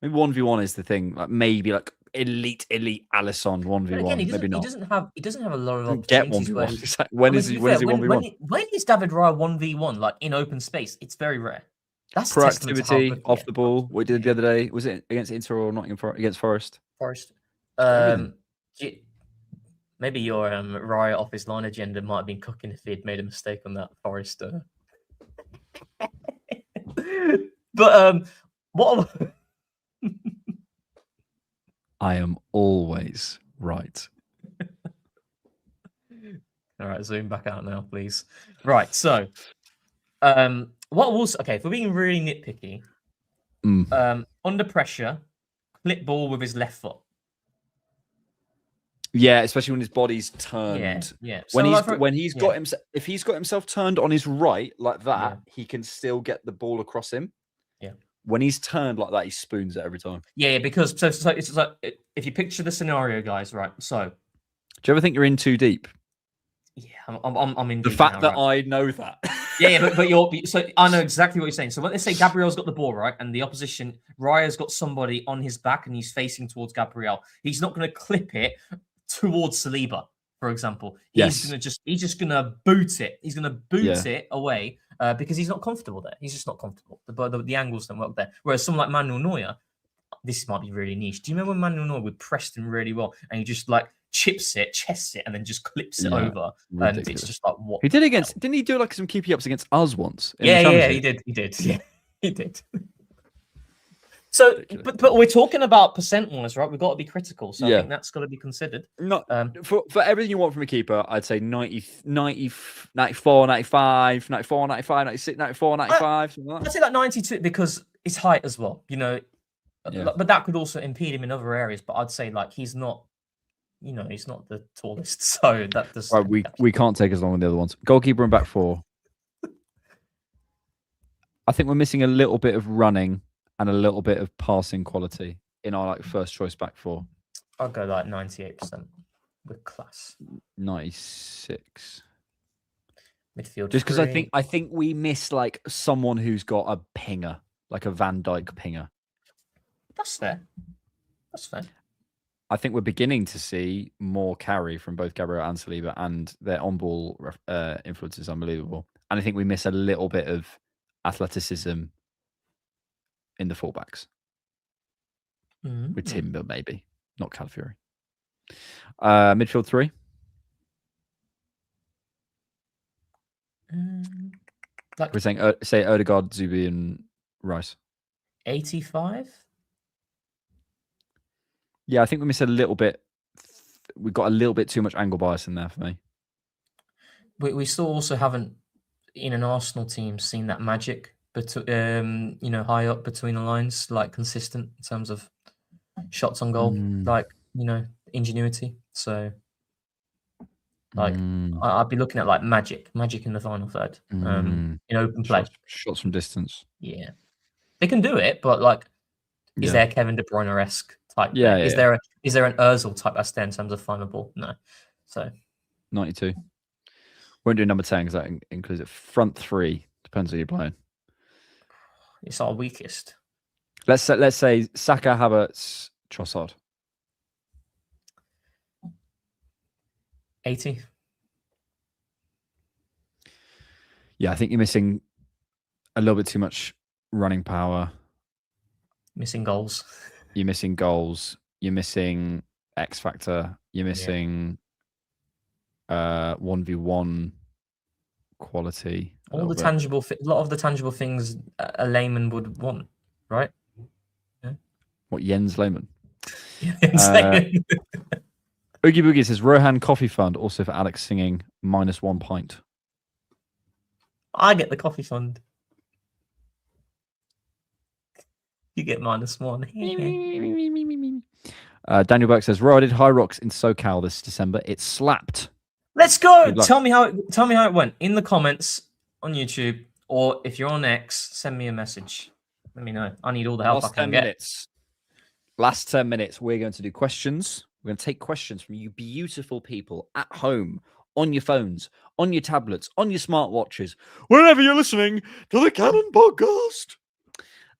Maybe 1v1 is the thing, like maybe like elite Alisson 1v1. Again, maybe not. He doesn't have a lot of Get opportunities. 1v1. When is he 1v1? When is David Raya 1v1 like in open space? It's very rare. That's proactivity off the ball. What we did the other day, was it against Inter or Nottingham against Forest? Maybe your Raya off his line agenda might have been cooking if he'd made a mistake on that Forest. But what? I am always right. All right, zoom back out now, please. Right, so what was okay? If we're being really nitpicky, under pressure, clip ball with his left foot. Yeah, especially when his body's turned. Yeah. When he's got himself, if he's got himself turned on his right like that, he can still get the ball across him. Yeah. When he's turned like that, he spoons it every time. Yeah, because so it's like if you picture the scenario, guys, right? So, do you ever think you're in too deep? Yeah, I'm in. The fact that I know that. but you're so I know exactly what you're saying. So let's say Gabriel's got the ball, right, and the opposition Raya's got somebody on his back and he's facing towards Gabriel. He's not going to clip it towards Saliba, for example. He's just gonna boot it. He's gonna boot it away because he's not comfortable there. He's just not comfortable. The angles don't work there. Whereas someone like Manuel Neuer, this might be really niche. Do you remember when Manuel Neuer would press him really well and he just like chips it, chests it, and then just clips it over? Ridiculous. And it's just like what he did against. Didn't he do like some keepy ups against us once? Yeah, he did. Yeah, he did. So, but we're talking about percent-wise, right? We've got to be critical. So I think that's got to be considered. Not for everything you want from a keeper, I'd say 90, 94, 95, 94, 95, 96, 94, 95. Something like that. I'd say like 92 because his height as well, you know. Yeah. But that could also impede him in other areas. But I'd say like he's not, you know, he's not the tallest. So that does. Right, we can't take as long with the other ones. Goalkeeper and back 4. I think we're missing a little bit of running and a little bit of passing quality in our like first choice back 4. I'll go like 98% with class. 96. Midfield. Just because I think we miss like someone who's got a pinger, like a Van Dijk pinger. That's fair. I think we're beginning to see more carry from both Gabriel and Saliba, and their on-ball influence is unbelievable. And I think we miss a little bit of athleticism in the fullbacks with Timber, maybe not Calafiori. Midfield 3. Like We're saying say Odegaard, Zubi, and Rice. 85. Yeah, I think we miss a little bit. We've got a little bit too much angle bias in there for me. We still also haven't, in an Arsenal team, seen that magic, but high up between the lines, like consistent in terms of shots on goal, like ingenuity. So, like I'd be looking at like magic in the final third, in open play, shots from distance. Yeah, they can do it, but like, is there Kevin De Bruyne-esque type? Yeah, Is there an Özil type that's there in terms of final ball? No. So 92. Won't do number 10 because that includes it. Front 3 depends who you're playing. It's our weakest. Let's say Saka, Havertz, Trossard. 80. Yeah, I think you're missing a little bit too much running power. Missing goals. You're missing goals. You're missing X factor. You're missing 1v1 quality. A lot of the tangible things a layman would want, right? Yeah. What, Jens Lehmann? Oogie Boogie says Rohan Coffee Fund also for Alex singing -1 pint. I get the coffee fund. You get -1. Daniel Burke says Roy did High Rocks in SoCal this December. It slapped. Let's go. Tell me how it went in the comments on YouTube, or if you're on X, send me a message. Let me know. I need all the help I can get. Last 10 minutes, we're going to do questions. We're going to take questions from you beautiful people at home, on your phones, on your tablets, on your smartwatches, wherever you're listening to the Cannon Podcast.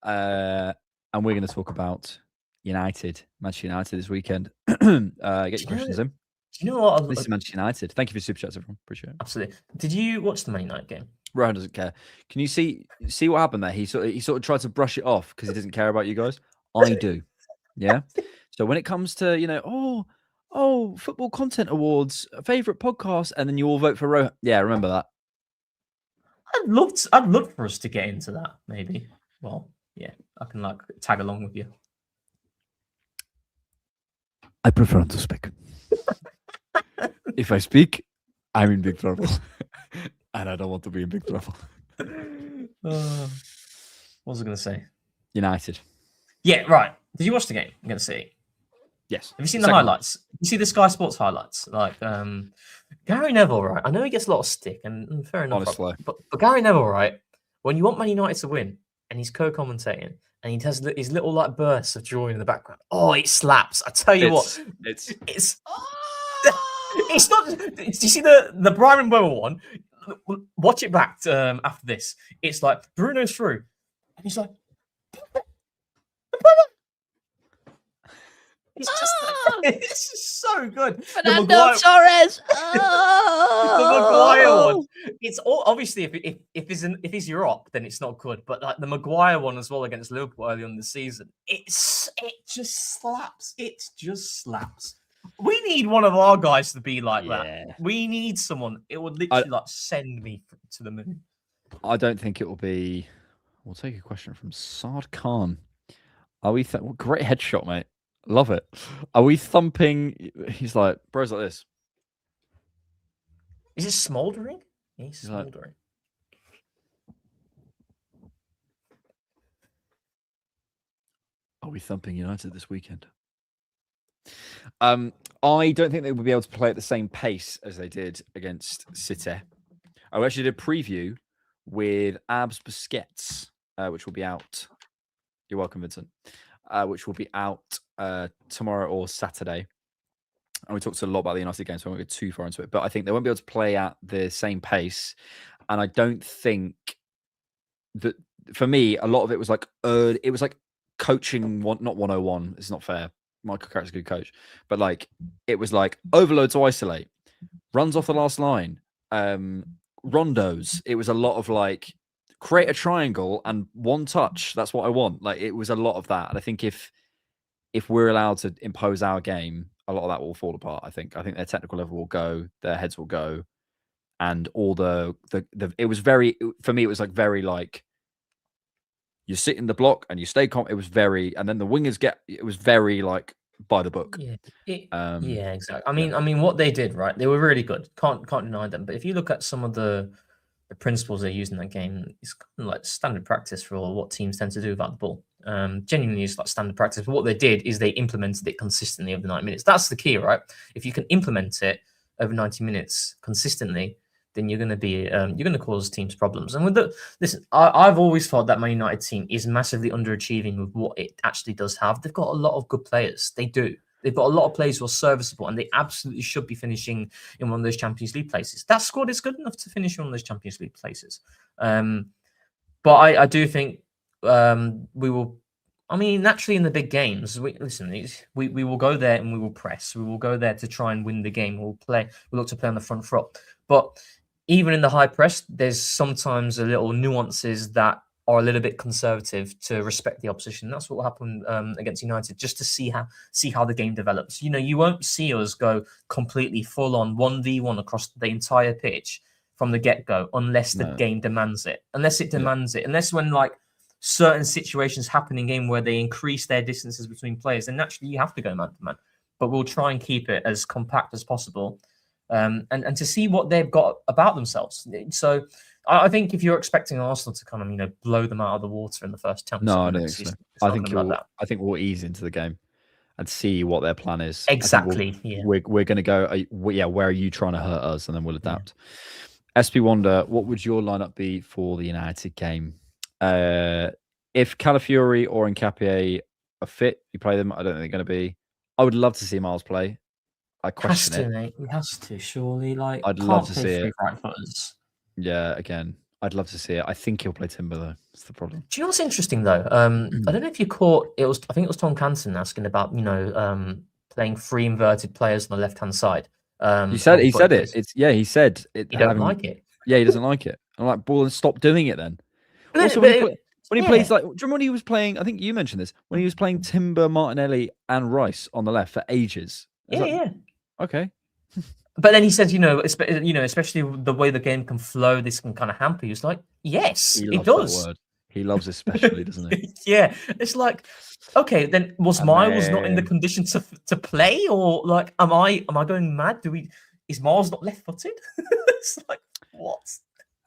And we're going to talk about Manchester United this weekend. Get your questions in. Do you know what? This is Manchester United. Thank you for super chats, everyone. Appreciate it. Absolutely. Did you watch the Man United game? Rohan doesn't care. Can you see what happened there? He sort of tried to brush it off because he doesn't care about you guys. I do. Yeah. So when it comes to football content awards, favorite podcast, and then you all vote for Rohan. Yeah, remember that. I'd love for us to get into that. Maybe. Well, yeah, I can tag along with you. I prefer not to speak. If I speak, I'm in big trouble. And I don't want to be in big trouble. What was I going to say? United. Yeah, right. Did you watch the game? I'm going to see. Yes. Have you seen the highlights? You see the Sky Sports highlights? Like, Gary Neville, right? I know he gets a lot of stick, and fair enough. Honestly. But Gary Neville, right? When you want Man United to win, and he's co-commentating, and he does his little bursts of joy in the background. Oh, it slaps! I tell you what, it's it's not. Do you see the Brian Bowen one? Watch it back after this. It's like Bruno's through, and he's like, it's just so good. Fernando Torres. The Maguire one. It's all obviously if he's Europe, then it's not good. But like the Maguire one as well against Liverpool early on in the season, it just slaps. It just slaps. We need one of our guys to be like that. We need someone. It would literally send me to the moon. I don't think it will be. We'll take a question from Saad Khan. Are we? Great headshot, mate. Love it. Are we thumping? He's like, bro's like this. Is it smouldering? He's smouldering. Are we thumping United this weekend? I don't think they will be able to play at the same pace as they did against City. I actually did a preview with Abs Busquets, which will be out. You're welcome, Vincent. Which will be out tomorrow or Saturday. And we talked a lot about the United game, so I won't go too far into it. But I think they won't be able to play at the same pace. And I don't think that, for me, a lot of it was like coaching, not 101. It's not fair. Michael Carrick's a good coach, but like it was like overload to isolate, runs off the last line, rondos. It was a lot of like create a triangle and one touch. That's what I want. Like it was a lot of that. And I think if we're allowed to impose our game, a lot of that will fall apart. I think their technical level will go, their heads will go, and all the it was very, for me, it was like very like you sit in the block and you stay calm. It was very, and then the wingers it was very like by the book. Yeah, Yeah, exactly. I mean, what they did, right? They were really good. Can't deny them. But if you look at some of the principles they use in that game, it's kind of like standard practice for what teams tend to do without the ball. Genuinely, it's like standard practice. But what they did is they implemented it consistently over 90 minutes. That's the key, right? If you can implement it over 90 minutes consistently, then you're going to be you're going to cause teams problems. And with listen, I've always thought that Man United team is massively underachieving with what it actually does have. They've got a lot of good players. They do. They've got a lot of players who are serviceable, and they absolutely should be finishing in one of those Champions League places. That squad is good enough to finish in one of those Champions League places. But I do think we will. I mean, naturally in the big games, we will go there and we will press. We will go there to try and win the game. We'll look to play on the front foot. But even in the high press, there's sometimes a little nuances that are a little bit conservative to respect the opposition. That's what will happen against United, just to see how the game develops. You know, you won't see us go completely full on 1v1 across the entire pitch from the get-go unless the game demands it. Unless it demands it. Unless when like certain situations happen in game where they increase their distances between players, then naturally you have to go man to man. But we'll try and keep it as compact as possible. And to see what they've got about themselves. So I think if you're expecting Arsenal to kind of blow them out of the water in the first 10 no, I don't think so. I think we'll ease into the game and see what their plan is. Exactly. We're going to go. Where are you trying to hurt us, and then we'll adapt. SP Wonder, what would your lineup be for the United game? If Calafiori or Nkapie are fit, you play them. I don't think they're going to be. I would love to see Miles play. I question it. Mate. He has to, surely. Like, I'd love to see it. Right footers. Yeah, again, I'd love to see it. I think he'll play Timber though. That's the problem. Do you know what's interesting though? I don't know if you caught it. I think it was Tom Canton asking about playing three inverted players on the left hand side. He said it. He said it. He don't like it. Yeah, he doesn't like it. I'm like, ball, and stop doing it then. Also, when he plays like, do you remember when he was playing? I think you mentioned this when he was playing Timber, Martinelli, and Rice on the left for ages. Yeah. Okay. But then he said, especially the way the game can flow, this can kind of hamper you. It's like, yes, it does. That word. He loves especially, doesn't he? Yeah. It's like, okay, then was Miles not in the condition to play, or like, am I going mad? Is Miles not left-footed? It's like, what?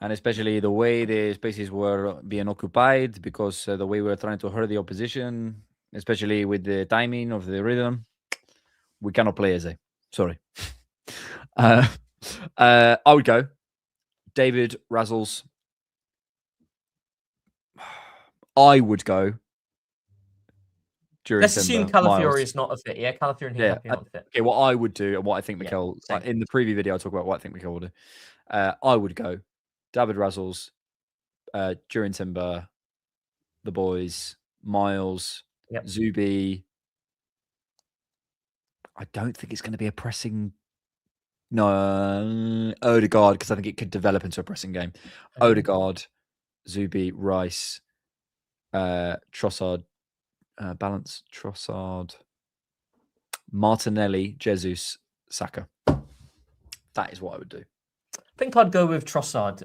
And especially the way the spaces were being occupied, because the way we were trying to hurt the opposition, especially with the timing of the rhythm, we cannot play Eze. Sorry. I would go David Razzles. I would go during. Let's assume Calafiori is not a fit. Yeah, Calafiori and Nkapie are not fit. Okay, what I would do and what I think Mikel in the preview video, I talk about what I think Mikel will do. I would go David Razzles, during Timber, the boys, Miles, Zubi. I don't think it's going to be a pressing. No, Odegaard, because I think it could develop into a pressing game. Odegaard, Zubi, Rice, Trossard, balance, Trossard, Martinelli, Jesus, Saka. That is what I would do. I think I'd go with Trossard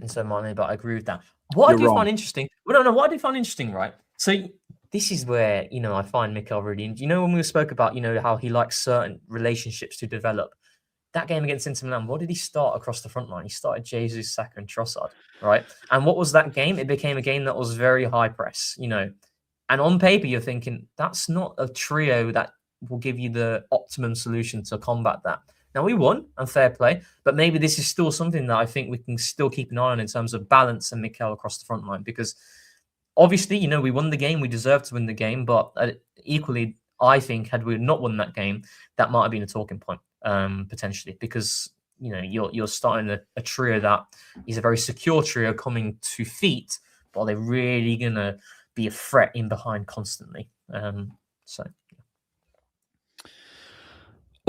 instead of Martinelli, but I agree with that. What I do find interesting, what I do find interesting, right? So this is where, I find Mikel really, when we spoke about, how he likes certain relationships to develop. That game against Inter Milan, what did he start across the front line? He started Jesus, Saka, and Trossard, right? And what was that game? It became a game that was very high press, And on paper, you're thinking, that's not a trio that will give you the optimum solution to combat that. Now, we won, and fair play, but maybe this is still something that I think we can still keep an eye on in terms of balance and Mikel across the front line, because obviously, we won the game, we deserved to win the game, but equally, I think had we not won that game, that might have been a talking point. Potentially, because you're starting a trio that is a very secure trio coming to feet, but are they really gonna be a threat in behind constantly?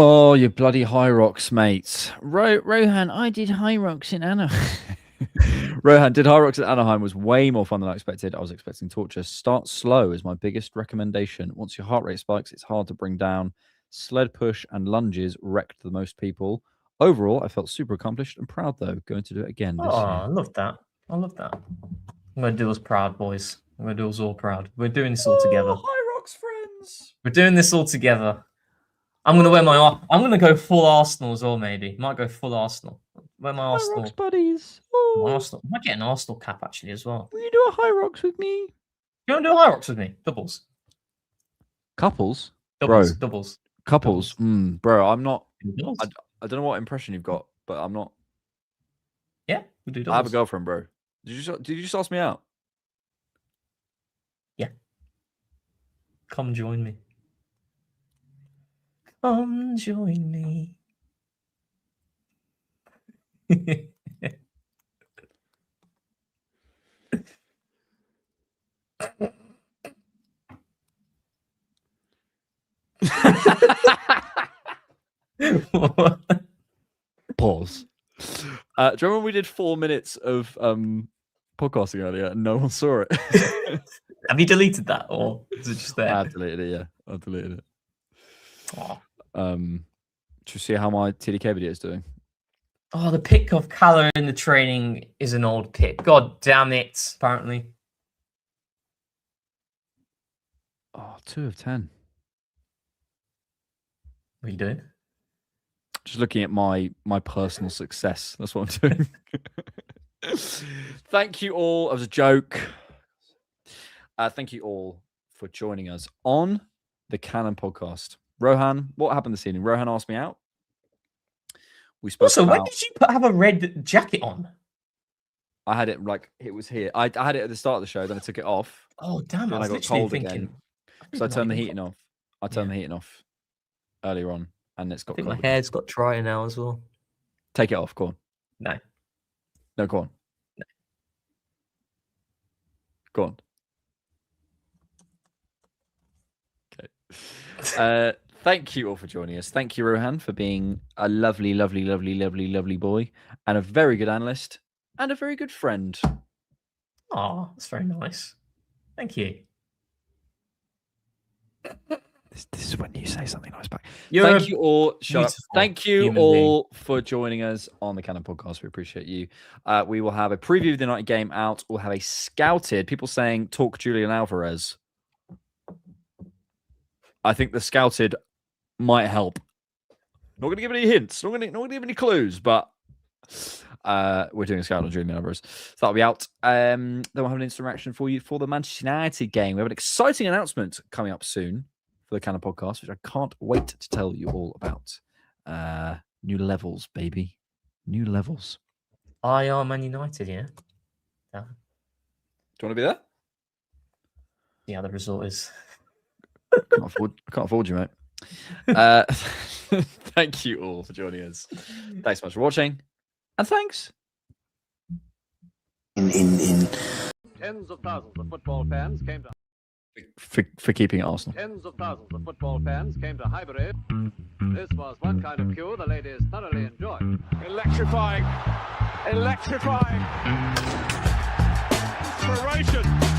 Oh, you bloody High Rocks, mates. Rohan, I did High Rocks in Anaheim. Rohan, did High Rocks in Anaheim was way more fun than I expected. I was expecting torture. Start slow is my biggest recommendation. Once your heart rate spikes, it's hard to bring down. Sled push and lunges wrecked the most people. Overall, I felt super accomplished and proud, though. Going to do it again this year. I love that. I love that. I'm going to do us proud, boys. I'm going to do us all proud. We're doing this all together. High Rocks friends. We're doing this all together. I'm going to wear my... I'm going to go full Arsenal as well, maybe. Might go full Arsenal. Wear my High Arsenal. Rocks buddies. Arsenal. I might get an Arsenal cap, actually, as well. Will you do a High Rocks with me? You want to do a High Rocks with me? Doubles. Couples? Doubles. Bro. Doubles. Couples? Bro, I'm not... Doubles. I don't know what impression you've got, but I'm not... Yeah, we'll do doubles. I have a girlfriend, bro. Did you just ask me out? Yeah. Come join me. Come join me. Pause. Do you remember when we did 4 minutes of podcasting earlier and no one saw it? Have you deleted that, or is it just there? I deleted it, yeah. I deleted it. Oh. Should we see how my TDK video is doing? Oh, the pick of Callum in the training is an old pick. God damn it, apparently. Oh, 2 of 10. What are you doing? Just looking at my personal success. That's what I'm doing. Thank you all. That was a joke. Thank you all for joining us on the Cannon podcast. Rohan, what happened this evening? Rohan asked me out. We spoke Also, when about... did you have a red jacket on? I had it like it was here. I had it at the start of the show, then I took it off. Oh, damn. Then I I got literally cold thinking, again. So I turned the heating off. I turned the heating off earlier on, and it's got I think cold. my hair's got drier now as well. Take it off, go on. No. No, go on. No. Go on. Okay. Thank you all for joining us. Thank you, Rohan, for being a lovely, lovely, lovely, lovely, lovely boy, and a very good analyst, and a very good friend. Oh, that's very nice. Thank you. This is when you say something nice back. You're Thank you all. Shut up. Thank you human all for joining us on the Cannon podcast. We appreciate you. We will have a preview of the United game out. We'll have a scouted. People saying talk Julian Alvarez. I think the scouted might help. Not going to give any hints. Not going to give any clues, but we're doing a scout on Julian Alvarez. So that'll be out. Then we'll have an instant reaction for you for the Manchester United game. We have an exciting announcement coming up soon for the Cannon podcast, which I can't wait to tell you all about. New levels, baby. New levels. I am Man United, yeah. Do you want to be there? Yeah, the result is. I can't afford you, mate. Thank you all for joining us. Thanks so much for watching, and thanks. Tens of thousands of football fans came to For keeping it Arsenal. Tens of thousands of football fans came to Highbury. This was one kind of queue the ladies thoroughly enjoyed. Electrifying. Electrifying. Inspiration.